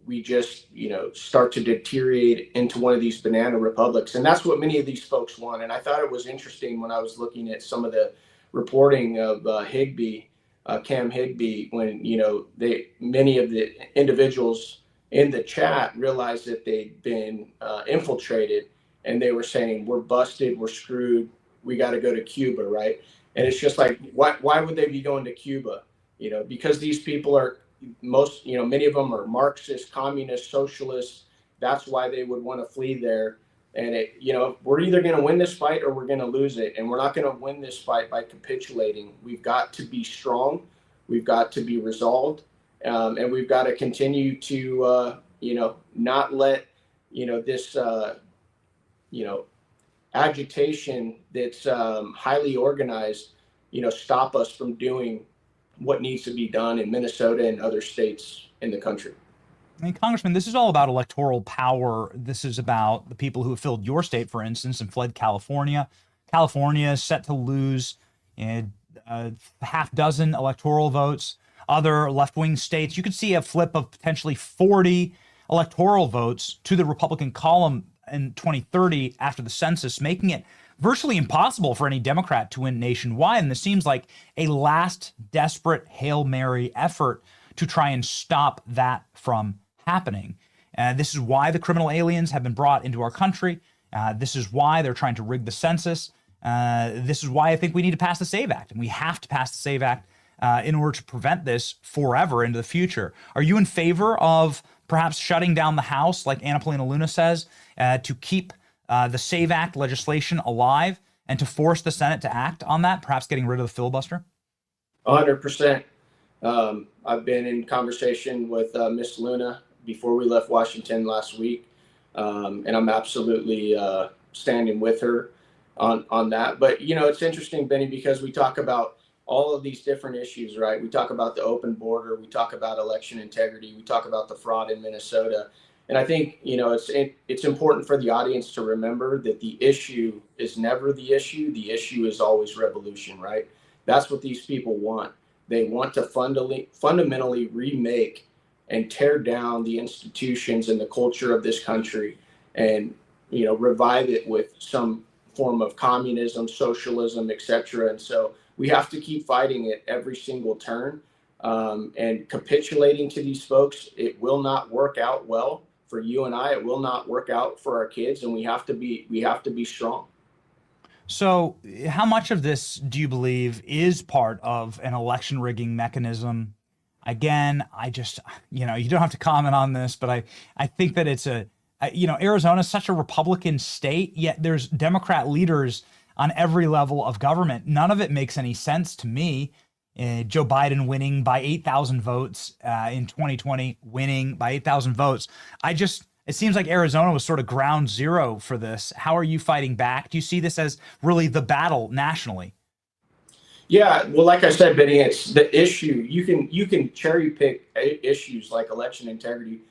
we just, start to deteriorate into one of these banana republics. And that's what many of these folks want. And I thought it was interesting when I was looking at some of the reporting of Cam Higbee, when, many of the individuals in the chat realized that they'd been infiltrated, and they were saying, we're busted, we're screwed, we got to go to Cuba, right? And it's just like, why would they be going to Cuba? Because these people are many of them are Marxist, communist, socialists. That's why they would want to flee there. And we're either going to win this fight or we're going to lose it. And we're not going to win this fight by capitulating. We've got to be strong. We've got to be resolved. And we've got to continue to, not let, this, agitation that's highly organized, stop us from doing what needs to be done in Minnesota and other states in the country. I mean, Congressman, this is all about electoral power. This is about the people who have filled your state, for instance, and fled California. California is set to lose a half dozen electoral votes. Other left-wing states, you could see a flip of potentially 40 electoral votes to the Republican column in 2030 after the census, making it virtually impossible for any Democrat to win nationwide. And this seems like a last desperate Hail Mary effort to try and stop that from happening. This is why the criminal aliens have been brought into our country. This is why they're trying to rig the census. This is why I think we need to pass the SAVE Act. And we have to pass the SAVE Act in order to prevent this forever into the future. Are you in favor of perhaps shutting down the House, like Anna Paulina Luna says, to keep the SAVE Act legislation alive and to force the Senate to act on that, perhaps getting rid of the filibuster? 100%. I've been in conversation with Miss Luna before we left Washington last week, and I'm absolutely standing with her on that. But, it's interesting, Benny, because we talk about all of these different issues, right? We talk about the open border. We talk about election integrity. We talk about the fraud in Minnesota. And I think, it's important for the audience to remember that the issue is never the issue. The issue is always revolution, right? That's what these people want. They want to fundamentally remake and tear down the institutions and the culture of this country and, revive it with some form of communism, socialism, etc. And so we have to keep fighting it every single turn and capitulating to these folks. It will not work out well for you and I. It will not work out for our kids, and we have to be strong. So how much of this do you believe is part of an election rigging mechanism? Again, I just, you don't have to comment on this, but I think that it's Arizona is such a Republican state, yet there's Democrat leaders on every level of government. None of it makes any sense to me. Joe Biden winning by 8,000 votes in 2020, winning by 8,000 votes. It seems like Arizona was sort of ground zero for this. How are you fighting back? Do you see this as really the battle nationally? Yeah, well, like I said, Benny, it's the issue. You can cherry pick issues like election integrity.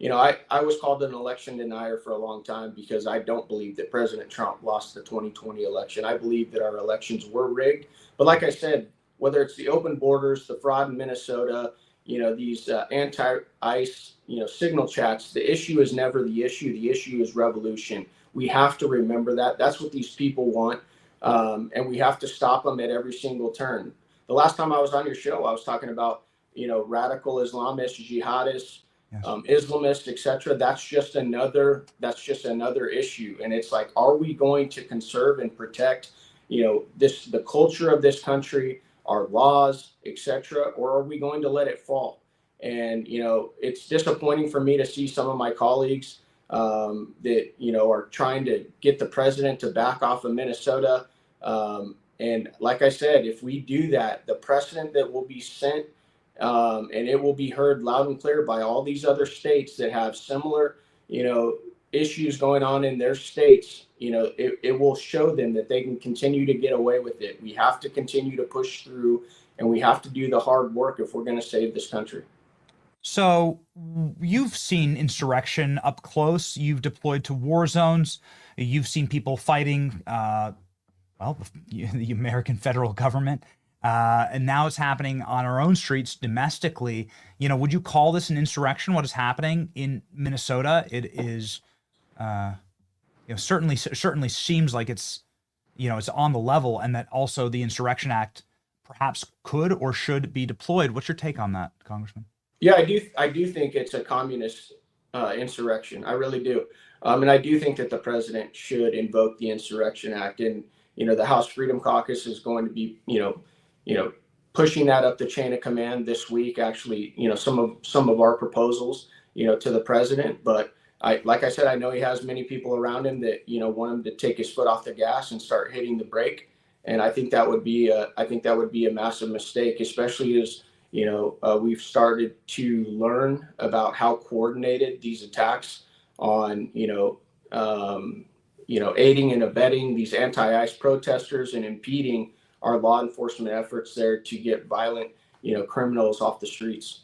I was called an election denier for a long time because I don't believe that President Trump lost the 2020 election. I believe that our elections were rigged. But like I said, whether it's the open borders, the fraud in Minnesota, these anti-ICE, signal chats, the issue is never the issue. The issue is revolution. We have to remember that. That's what these people want. And we have to stop them at every single turn. The last time I was on your show, I was talking about, radical Islamists, jihadists, Yes. Islamists, etc. That's just another issue. And it's like, are we going to conserve and protect, the culture of this country, our laws, etc., or are we going to let it fall? And it's disappointing for me to see some of my colleagues that are trying to get the president to back off of Minnesota. And like I said, if we do that, the precedent that will be sent, and it will be heard loud and clear by all these other states that have similar, issues going on in their states. It will show them that they can continue to get away with it. We have to continue to push through, and we have to do the hard work if we're going to save this country. So you've seen insurrection up close. You've deployed to war zones. You've seen people fighting, the American federal government. And now it's happening on our own streets domestically. Would you call this an insurrection? What is happening in Minnesota? It is, certainly seems like it's on the level, and that also the Insurrection Act perhaps could or should be deployed. What's your take on that, Congressman? Yeah, I do think it's a communist insurrection. I really do. And I do think that the president should invoke the Insurrection Act. And, the House Freedom Caucus is going to be, pushing that up the chain of command this week, actually, some of our proposals, to the president. But like I said, I know he has many people around him that, want him to take his foot off the gas and start hitting the brake. And I think that would be a massive mistake, especially as, we've started to learn about how coordinated these attacks on, aiding and abetting these anti-ICE protesters and impeding our law enforcement efforts there to get violent, criminals off the streets.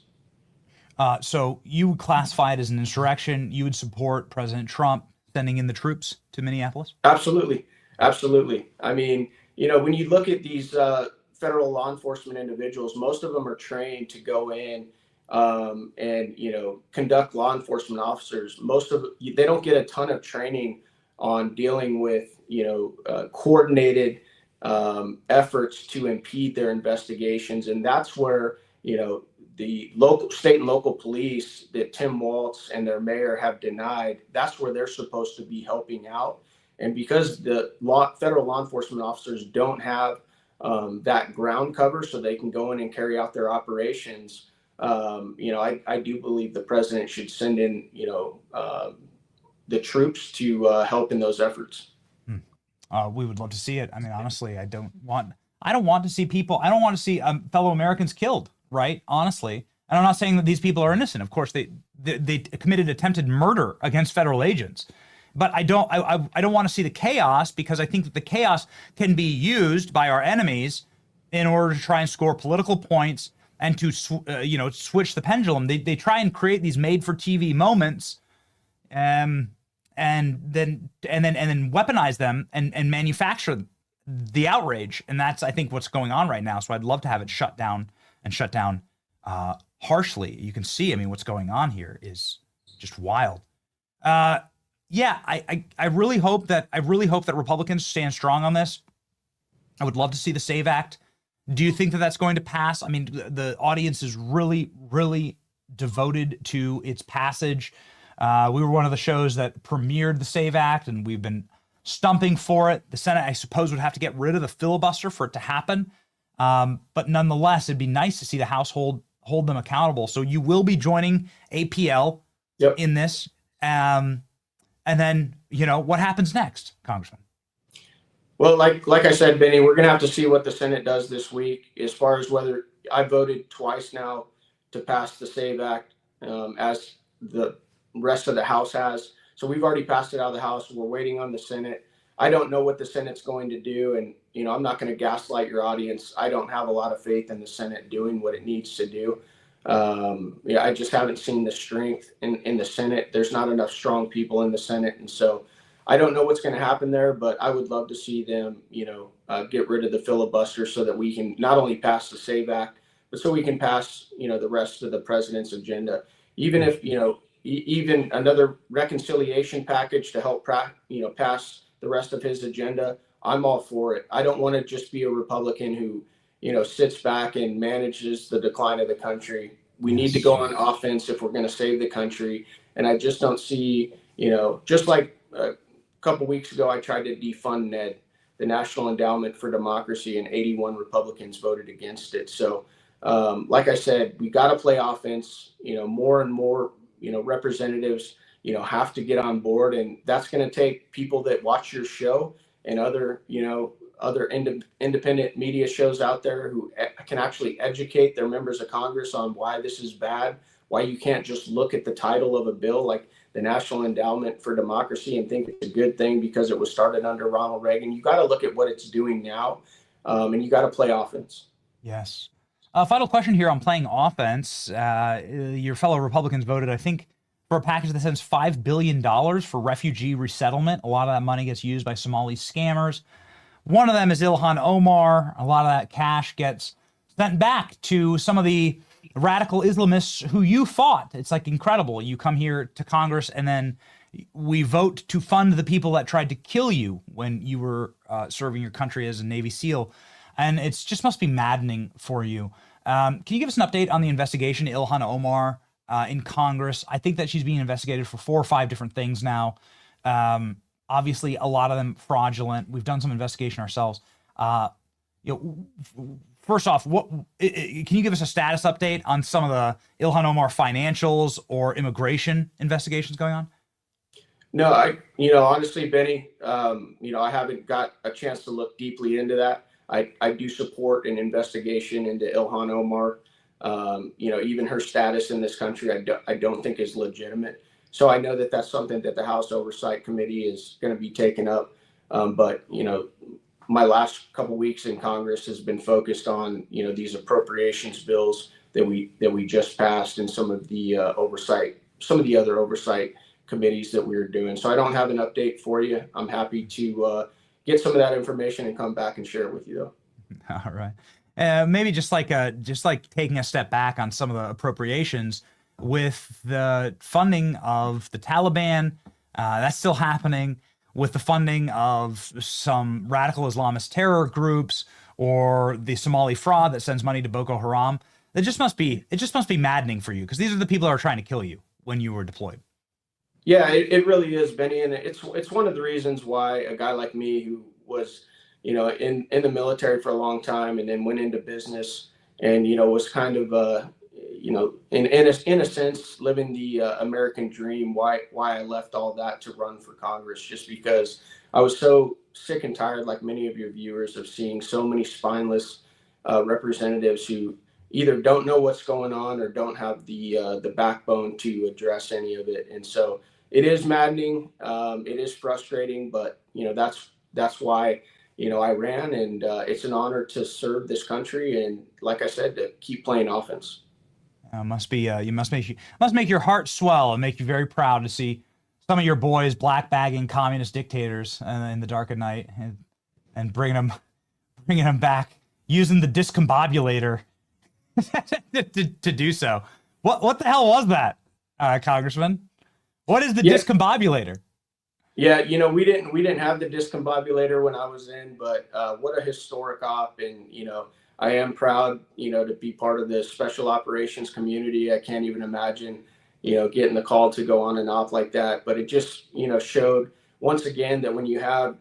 So you would classify it as an insurrection. You would support President Trump sending in the troops to Minneapolis? Absolutely. Absolutely. I mean, when you look at these federal law enforcement individuals, most of them are trained to go in and conduct law enforcement officers. They don't get a ton of training on dealing with coordinated efforts to impede their investigations, and that's where the local, state and local police that Tim Walz and their mayor have denied. That's where they're supposed to be helping out, and because the federal law enforcement officers don't have that ground cover so they can go in and carry out their operations, I do believe the president should send in, the troops to help in those efforts. We would love to see it. I mean, honestly, I don't want to see fellow Americans killed, right? Honestly. And I'm not saying that these people are innocent. Of course, they committed attempted murder against federal agents. But I don't want to see the chaos, because I think that the chaos can be used by our enemies in order to try and score political points and to switch the pendulum. They try and create these made-for-TV moments, and then weaponize them and manufacture the outrage. And that's, I think, what's going on right now. So I'd love to have it shut down harshly. You can see, I mean, what's going on here is just wild. Yeah, I really hope that Republicans stand strong on this. I would love to see the SAVE Act. Do you think that that's going to pass? I mean, the audience is really, really devoted to its passage. We were one of the shows that premiered the SAVE Act, and we've been stumping for it. The Senate, I suppose, would have to get rid of the filibuster for it to happen. But nonetheless, it'd be nice to see the House hold them accountable. So you will be joining APL in this. And then, what happens next, Congressman? Well, like I said, Benny, we're going to have to see what the Senate does this week. As far as whether I voted twice now to pass the SAVE Act, as the rest of the House has. So we've already passed it out of the House. We're waiting on the Senate. I don't know what the Senate's going to do. And, I'm not going to gaslight your audience. I don't have a lot of faith in the Senate doing what it needs to do. I just haven't seen the strength in the Senate. There's not enough strong people in the Senate. And so I don't know what's going to happen there, but I would love to see them, get rid of the filibuster so that we can not only pass the SAVE Act, but so we can pass, the rest of the president's agenda. Even if, even another reconciliation package to help, pass the rest of his agenda, I'm all for it. I don't want to just be a Republican who, sits back and manages the decline of the country. We need to go on offense if we're going to save the country. And I just don't see, just like a couple weeks ago, I tried to defund NED, the National Endowment for Democracy, and 81 Republicans voted against it. So, like I said, we got to play offense. More and more, representatives, have to get on board, and that's going to take people that watch your show and other, other independent media shows out there who can actually educate their members of Congress on why this is bad, why you can't just look at the title of a bill like the National Endowment for Democracy and think it's a good thing because it was started under Ronald Reagan. You got to look at what it's doing now, and you got to play offense. Yes. Final question here on playing offense. Your fellow Republicans voted, I think, for a package that sends $5 billion for refugee resettlement. A lot of that money gets used by Somali scammers. One of them is Ilhan Omar. A lot of that cash gets sent back to some of the radical Islamists who you fought. It's like incredible. You come here to Congress and then we vote to fund the people that tried to kill you when you were serving your country as a Navy SEAL. And it just must be maddening for you. Can you give us an update on the investigation to Ilhan Omar in Congress? I think that she's being investigated for 4 or 5 different things now. Obviously, a lot of them fraudulent. We've done some investigation ourselves. First off, can you give us a status update on some of the Ilhan Omar financials or immigration investigations going on? No, honestly, Benny, I haven't got a chance to look deeply into that. I do support an investigation into Ilhan Omar. Even her status in this country, I don't think is legitimate. So I know that that's something that the House Oversight Committee is going to be taking up. But my last couple weeks in Congress has been focused on, these appropriations bills that we just passed and some of the other oversight committees that we were doing. So I don't have an update for you. I'm happy to get some of that information and come back and share it with you, though. All right. Maybe just like taking a step back on some of the appropriations with the funding of the Taliban, that's still happening, with the funding of some radical Islamist terror groups or the Somali fraud that sends money to Boko Haram. It just must be maddening for you because these are the people that are trying to kill you when you were deployed. Yeah, it really is, Benny, and it's one of the reasons why a guy like me who was, in the military for a long time and then went into business and was kind of in a sense living the American dream. Why I left all that to run for Congress, just because I was so sick and tired, like many of your viewers, of seeing so many spineless representatives who either don't know what's going on or don't have the backbone to address any of it. And so it is maddening. It is frustrating, but that's why I ran, and it's an honor to serve this country. And like I said, to keep playing offense. Must make your heart swell and make you very proud to see some of your boys black bagging communist dictators in the dark of night and bringing them back using the discombobulator to do so. What the hell was that, Congressman? What is the discombobulator? Yeah, we didn't have the discombobulator when I was in, but what a historic op. And I am proud, to be part of the special operations community. I can't even imagine, getting the call to go on an op like that. But it just, showed once again that when you have,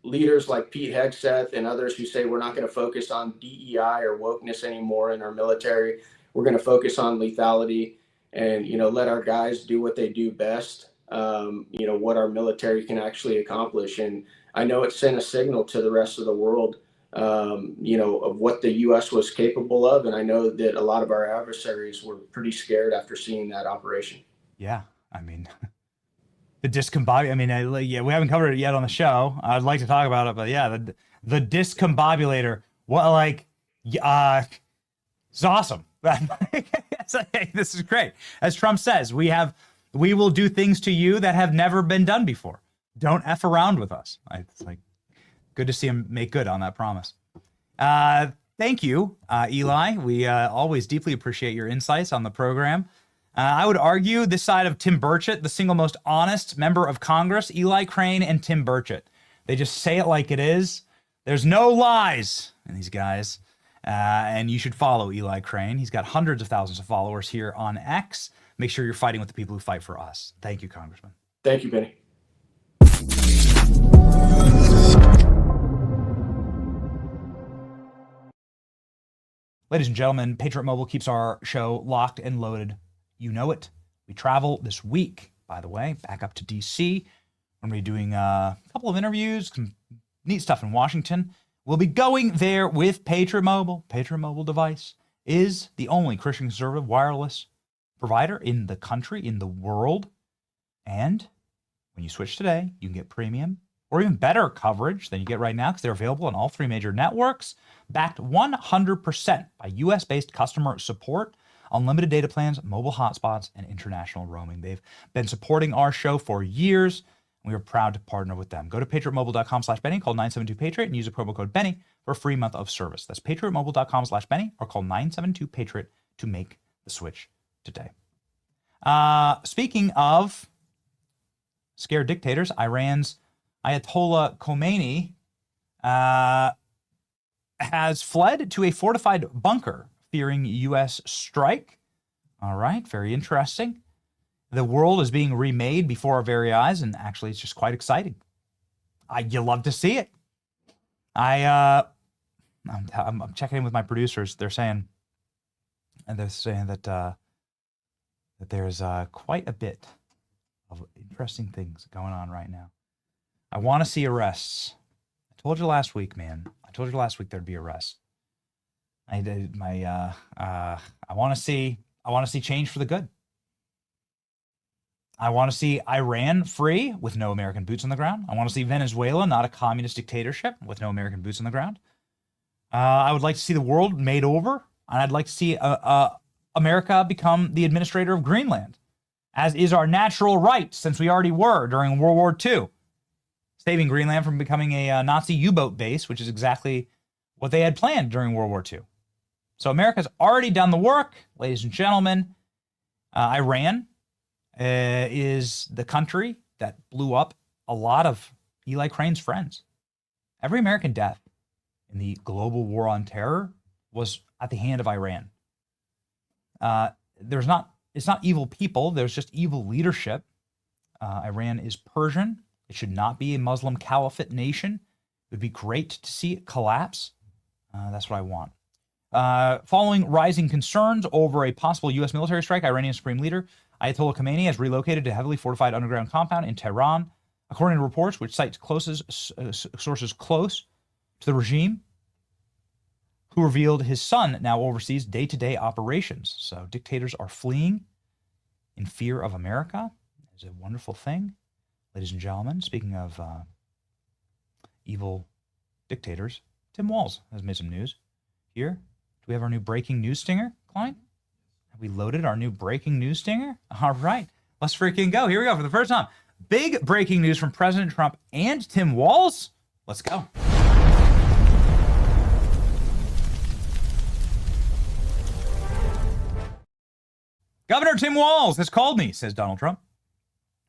leaders like Pete Hegseth and others who say we're not going to focus on DEI or wokeness anymore in our military, we're going to focus on lethality and, let our guys do what they do best, what our military can actually accomplish. And I know it sent a signal to the rest of the world, of what the U.S. was capable of. And I know that a lot of our adversaries were pretty scared after seeing that operation. Yeah, I mean, The discombobulator. I mean, yeah, we haven't covered it yet on the show. I'd like to talk about it, but yeah, the discombobulator. What, like, it's awesome. This is great. As Trump says, we will do things to you that have never been done before. Don't F around with us. It's like, good to see him make good on that promise. Thank you, Eli. We always deeply appreciate your insights on the program. I would argue this side of Tim Burchett, the single most honest member of Congress, Eli Crane and Tim Burchett. They just say it like it is. There's no lies in these guys. And you should follow Eli Crane. He's got hundreds of thousands of followers here on X. Make sure you're fighting with the people who fight for us. Thank you, Congressman. Thank you, Benny. Ladies and gentlemen, Patriot Mobile keeps our show locked and loaded. You know it. We travel this week, by the way, back up to D.C. We're going to be doing a couple of interviews, some neat stuff in Washington. We'll be going there with Patriot Mobile. Patriot Mobile device is the only Christian conservative wireless provider in the country, in the world. And when you switch today, you can get premium or even better coverage than you get right now because they're available on all three major networks, backed 100% by U.S.-based customer support, unlimited data plans, mobile hotspots, and international roaming. They've been supporting our show for years. We are proud to partner with them. Go to patriotmobile.com/Benny, call 972-PATRIOT, and use the promo code Benny for a free month of service. That's patriotmobile.com/Benny, or call 972-PATRIOT to make the switch today. Speaking of scared dictators, Iran's Ayatollah Khomeini has fled to a fortified bunker, fearing U.S. strike. All right, very interesting. The world is being remade before our very eyes, and actually, it's just quite exciting. You love to see it. I'm checking in with my producers. They're saying that there's quite a bit of interesting things going on right now. I want to see arrests. I told you last week, man. I told you last week there'd be arrests. I did my. I want to see change for the good. I want to see Iran free with no American boots on the ground. I want to see Venezuela not a communist dictatorship with no American boots on the ground. I would like to see the world made over, and I'd like to see America become the administrator of Greenland, as is our natural right, since we already were during World War II, saving Greenland from becoming a Nazi U-boat base, which is exactly what they had planned during World War II. So America's already done the work, ladies and gentlemen. Iran is the country that blew up a lot of Eli Crane's friends. Every American death in the global war on terror was at the hand of Iran. It's not evil people, there's just evil leadership. Iran is Persian. It should not be a Muslim caliphate nation. It would be great to see it collapse. That's what I want. Following rising concerns over a possible U.S. military strike, Iranian Supreme Leader Ayatollah Khomeini has relocated to a heavily fortified underground compound in Tehran, according to reports which cite sources close to the regime, who revealed his son now oversees day-to-day operations. So dictators are fleeing in fear of America. It's a wonderful thing. Ladies and gentlemen, speaking of evil dictators, Tim Walz has made some news here. Do we have our new breaking news stinger, Klein? Have we loaded our new breaking news stinger? All right, let's freaking go. Here we go for the first time. Big breaking news from President Trump and Tim Walz. Let's go. Governor Tim Walz has called me, says Donald Trump,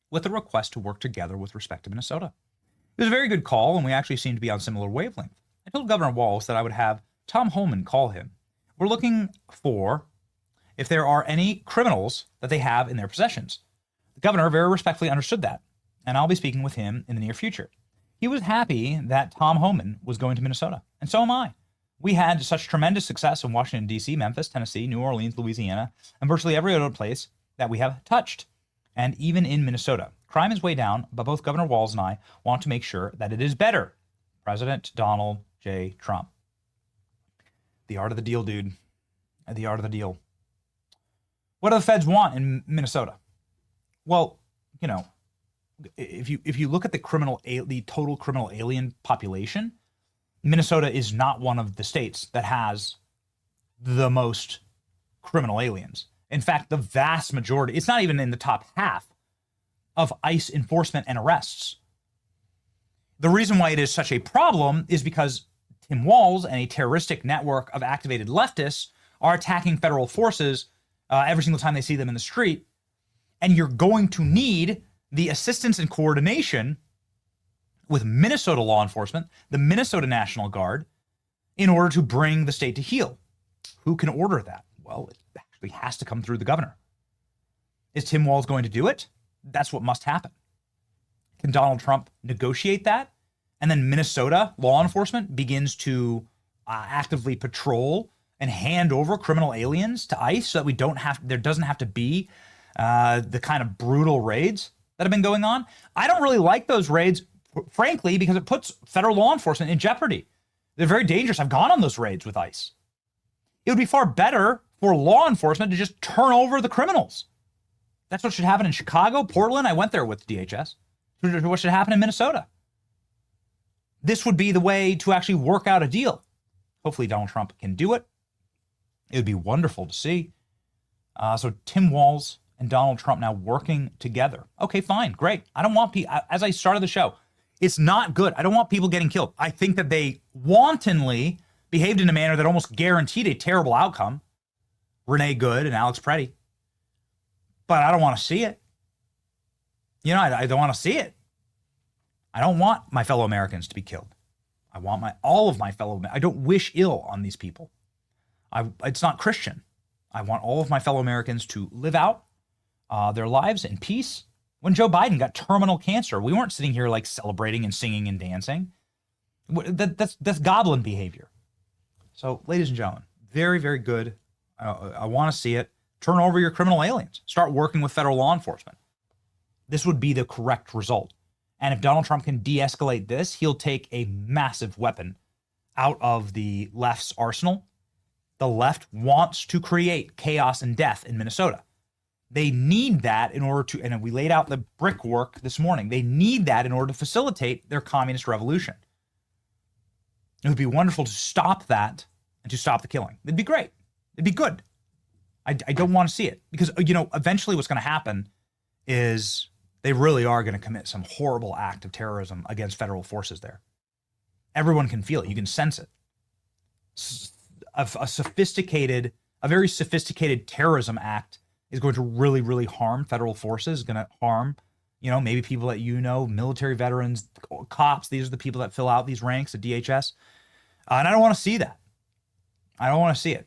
with a request to work together with respect to Minnesota. It was a very good call, and we actually seem to be on similar wavelength. I told Governor Walz that I would have Tom Homan call him. We're looking for if there are any criminals that they have in their possessions. The governor very respectfully understood that, and I'll be speaking with him in the near future. He was happy that Tom Homan was going to Minnesota, and so am I. We had such tremendous success in Washington, D.C., Memphis, Tennessee, New Orleans, Louisiana, and virtually every other place that we have touched, and even in Minnesota. Crime is way down, but both Governor Walz and I want to make sure that it is better. President Donald J. Trump. The art of the deal, dude. The art of the deal. What do the feds want in Minnesota? Well, if you look at the total criminal alien population, Minnesota is not one of the states that has the most criminal aliens. In fact, the vast majority, it's not even in the top half of ICE enforcement and arrests. The reason why it is such a problem is because Tim Walz and a terroristic network of activated leftists are attacking federal forces every single time they see them in the street. And you're going to need the assistance and coordination with Minnesota law enforcement, the Minnesota National Guard, in order to bring the state to heel. Who can order that? Well, it actually has to come through the governor. Is Tim Walz going to do it? That's what must happen. Can Donald Trump negotiate that? And then Minnesota law enforcement begins to actively patrol and hand over criminal aliens to ICE so that there doesn't have to be the kind of brutal raids that have been going on. I don't really like those raids, frankly, because it puts federal law enforcement in jeopardy. They're very dangerous. I've gone on those raids with ICE. It would be far better for law enforcement to just turn over the criminals. That's what should happen in Chicago, Portland. I went there with DHS. What should happen in Minnesota? This would be the way to actually work out a deal. Hopefully Donald Trump can do it. It would be wonderful to see. So Tim Walz and Donald Trump now working together. Okay, fine, great. I don't want people, as I started the show, it's not good. I don't want people getting killed. I think that they wantonly behaved in a manner that almost guaranteed a terrible outcome. Renee Good and Alex Preddy. But I don't want to see it. You know, I don't want to see it. I don't want my fellow Americans to be killed. I want all of my fellow, I don't wish ill on these people. It's not Christian. I want all of my fellow Americans to live out their lives in peace. When Joe Biden got terminal cancer, we weren't sitting here like celebrating and singing and dancing. That's goblin behavior. So, ladies and gentlemen, very, very good. I want to see it. Turn over your criminal aliens. Start working with federal law enforcement. This would be the correct result. And if Donald Trump can de-escalate this, he'll take a massive weapon out of the left's arsenal. The left wants to create chaos and death in Minnesota. They need that in order to, and we laid out the brickwork this morning, they need that in order to facilitate their communist revolution. It would be wonderful to stop that and to stop the killing. It'd be great. It'd be good. I don't want to see it because, you know, eventually what's going to happen is they really are going to commit some horrible act of terrorism against federal forces there. Everyone can feel it. You can sense it. A very sophisticated terrorism act is going to really, really harm federal forces, is going to harm, you know, maybe people that you know, military veterans, cops. These are the people that fill out these ranks at DHS. And I don't want to see that. I don't want to see it.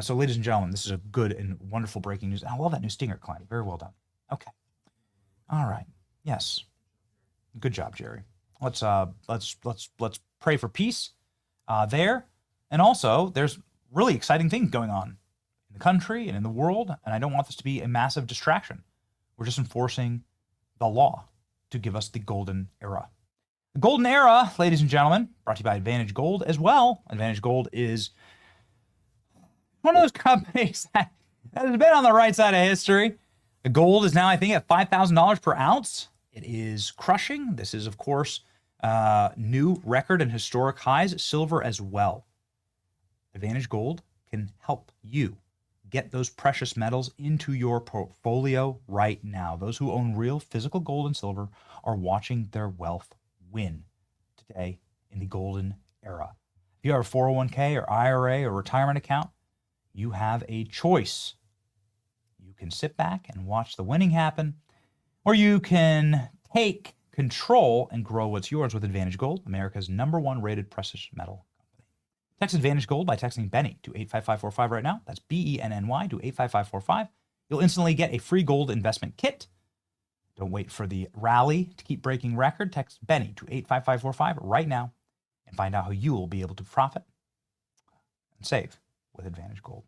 So, ladies and gentlemen, this is a good and wonderful breaking news. I love that new stinger, Klein. Very well done. Okay. All right. Yes. Good job, Jerry. Let's pray for peace there. And also, there's really exciting things going on in the country and in the world, and I don't want this to be a massive distraction. We're just enforcing the law to give us the golden era. The golden era, ladies and gentlemen, brought to you by Advantage Gold as well. Advantage Gold is one of those companies that has been on the right side of history. The gold is now, I think, at $5,000 per ounce. It is crushing. This is, of course, new record and historic highs. Silver as well. Advantage Gold can help you get those precious metals into your portfolio right now. Those who own real physical gold and silver are watching their wealth win today in the golden era. If you have a 401k or IRA or retirement account, you have a choice. You can sit back and watch the winning happen, or you can take control and grow what's yours with Advantage Gold, America's #1 rated precious metal company. Text Advantage Gold by texting Benny to 85545 right now. That's BENNY to 85545. You'll instantly get a free gold investment kit. Don't wait for the rally to keep breaking record. Text Benny to 85545 right now and find out how you will be able to profit and save with Advantage Gold.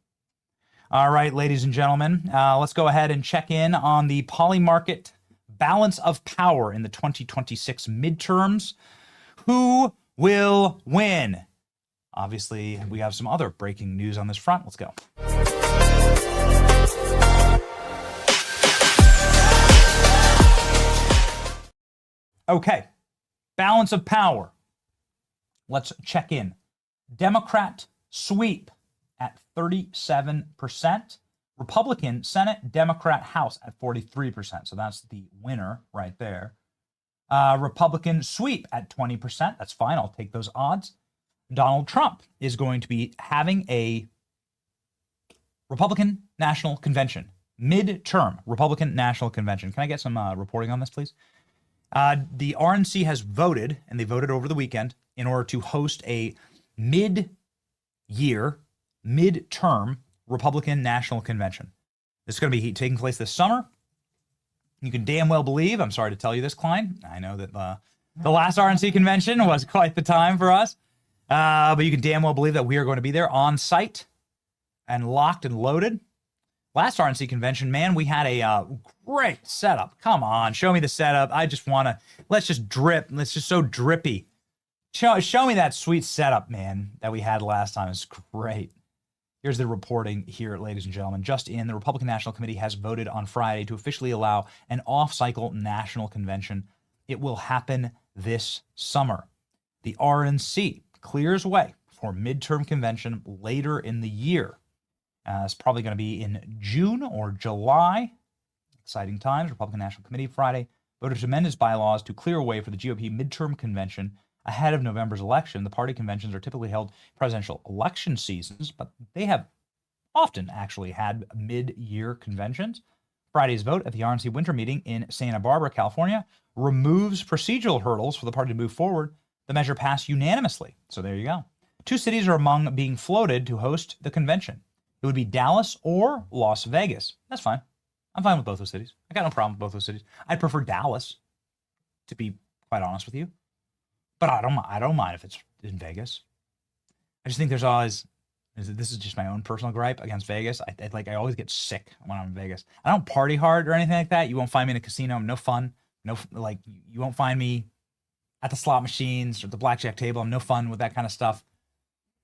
All right, ladies and gentlemen, let's go ahead and check in on the polymarket balance of power in the 2026 midterms. Who will win? Obviously, we have some other breaking news on this front. Let's go. Okay. Balance of power. Let's check in. Democrat sweep at 37%. Republican Senate, Democrat House at 43%. So that's the winner right there. Republican sweep at 20%. That's fine. I'll take those odds. Donald Trump is going to be having a Republican National Convention. Midterm Republican National Convention. Can I get some reporting on this, please? The RNC has voted, and they voted over the weekend, in order to host a mid-year, midterm Republican National Convention. This is going to be taking place this summer. You can damn well believe, I'm sorry to tell you this, Klein. I know that the last RNC convention was quite the time for us. But you can damn well believe that we are going to be there on site and locked and loaded. Last RNC convention, man, we had a great setup. Come on, show me the setup. I just want to, let's just drip. Let's just so drippy. Show me that sweet setup, man, that we had last time. It's great. Here's the reporting here, ladies and gentlemen. Just in, the Republican National Committee has voted on Friday to officially allow an off-cycle national convention. It will happen this summer. The RNC clears way for midterm convention later in the year. It's probably going to be in June or July. Exciting times. Republican National Committee Friday voted to amend its bylaws to clear a way for the GOP midterm convention ahead of November's election. The party conventions are typically held presidential election seasons, but they have often actually had mid-year conventions. Friday's vote at the RNC winter meeting in Santa Barbara, California, removes procedural hurdles for the party to move forward. The measure passed unanimously. So there you go. 2 cities are among being floated to host the convention. It would be Dallas or Las Vegas. That's fine. I'm fine with both those cities. I got no problem with both those cities. I'd prefer Dallas, to be quite honest with you. But I don't mind if it's in Vegas. I just think there's always, this is just my own personal gripe against Vegas. I always get sick when I'm in Vegas. I don't party hard or anything like that. You won't find me in a casino. I'm no fun. You won't find me at the slot machines or the blackjack table. I'm no fun with that kind of stuff.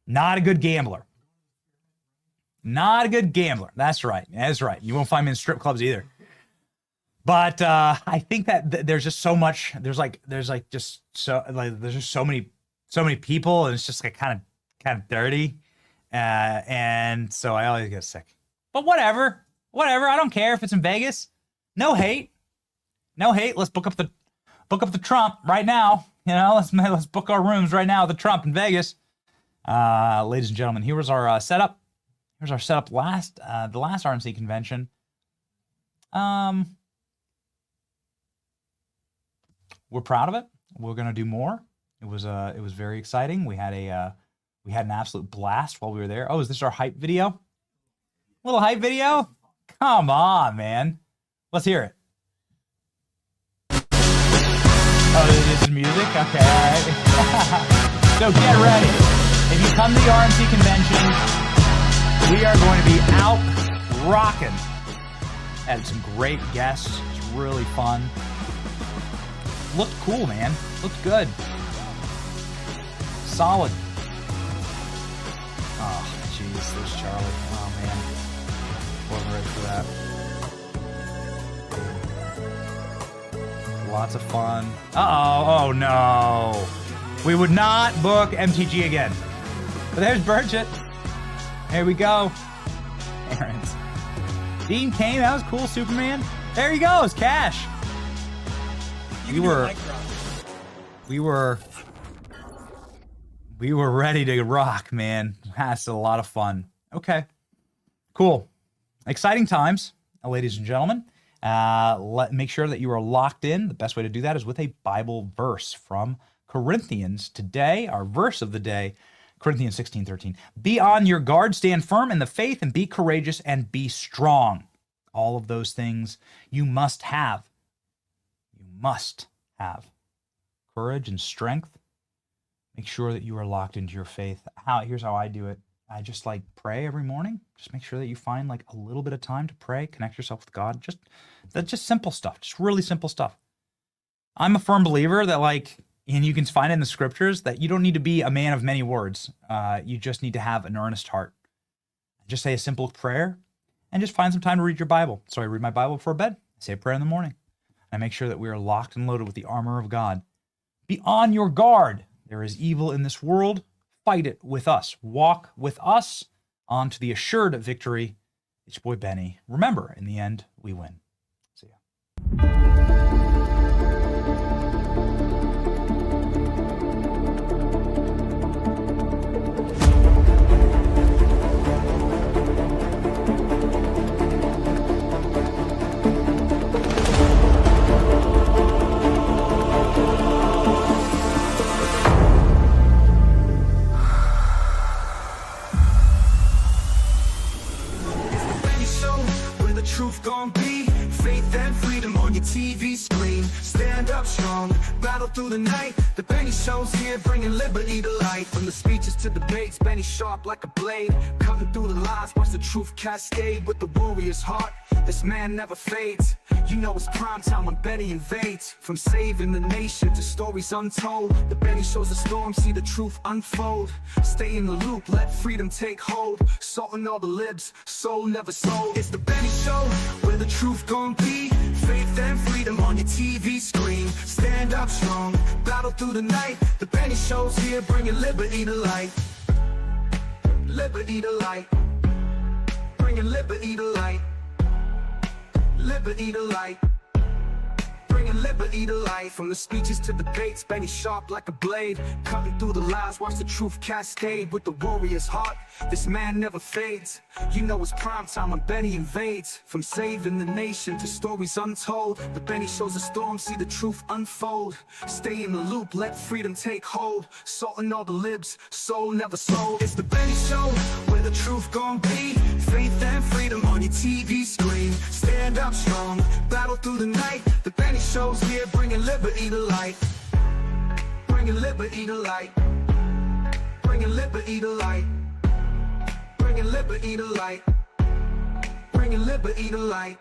Not a good gambler. Not a good gambler. That's right. That's right. You won't find me in strip clubs either. But I think that there's just so much. There's just so many people, and it's just like kind of dirty, and so I always get sick. But whatever. I don't care if it's in Vegas. No hate. Let's book up the Trump right now. You know, let's book our rooms right now at the Trump in Vegas. Ladies and gentlemen, here was our setup. Here's our setup the last RNC convention. We're proud of it. We're gonna do more. It was very exciting. We had an absolute blast while we were there. Oh, is this our hype video? Little hype video? Come on, man. Let's hear it. Oh, this is music? Okay, all right. So get ready. If you come to the RNC convention, we are going to be out rocking. Had some great guests. It's really fun. Looked cool, man. Looked good. Solid. Oh, jeez. There's Charlie. Oh, man. Wasn't ready for that. Lots of fun. Uh-oh. Oh, no. We would not book MTG again. But there's Burchett. Here we go. Aaron's. Dean Cain, that was cool, Superman. There he goes, Cash. We were ready to rock, man. That's a lot of fun. Okay, cool. Exciting times, ladies and gentlemen. Make sure that you are locked in. The best way to do that is with a Bible verse from Corinthians today. Our verse of the day, Corinthians 16:13. Be on your guard, stand firm in the faith, and be courageous and be strong. All of those things you must have. You must have courage and strength. Make sure that you are locked into your faith. Here's how I do it. I just pray every morning. Just make sure that you find a little bit of time to pray, connect yourself with God. Just simple stuff, just really simple stuff. I'm a firm believer that and you can find it in the scriptures, that you don't need to be a man of many words. You just need to have an earnest heart. Just say a simple prayer and just find some time to read your Bible. So I read my Bible before bed. I say a prayer in the morning. I make sure that we are locked and loaded with the armor of God. Be on your guard. There is evil in this world. Fight it with us. Walk with us on to the assured victory. It's your boy Benny. Remember, in the end, we win. See ya. Truth gon' be faith and freedom on your TV screen. Stand up strong, battle through the night. The Benny Show's here, bringing liberty to light. From the speeches to debates, Benny sharp like a blade, cutting through the lies, watch the truth cascade. With the warrior's heart, this man never fades. You know it's prime time when Benny invades. From saving the nation to stories untold, the Benny Show's a storm, see the truth unfold. Stay in the loop, let freedom take hold. Salting all the libs, soul never sold. It's the Benny Show, where the truth gon' be faith and freedom on your TV screen. Stand up strong, battle through the night. The Benny Show's here, bringing liberty to light. Liberty to light, bringing liberty to light. Liberty to light, bringing liberty to life. From the speeches to debates, Benny sharp like a blade, cutting through the lies, watch the truth cascade. With the warrior's heart, this man never fades. You know it's prime time when Benny invades. From saving the nation to stories untold, the Benny Show's a storm, see the truth unfold. Stay in the loop, let freedom take hold. Salting all the libs, soul never sold. It's the Benny Show, where the truth gon' be faith and freedom on your TV screen. Stand up strong, battle through the night. The Benny Show's here, bringing liberty to light. Bringing liberty to light. Bringing liberty to light. Bringing liberty to light. Bringing liberty to light.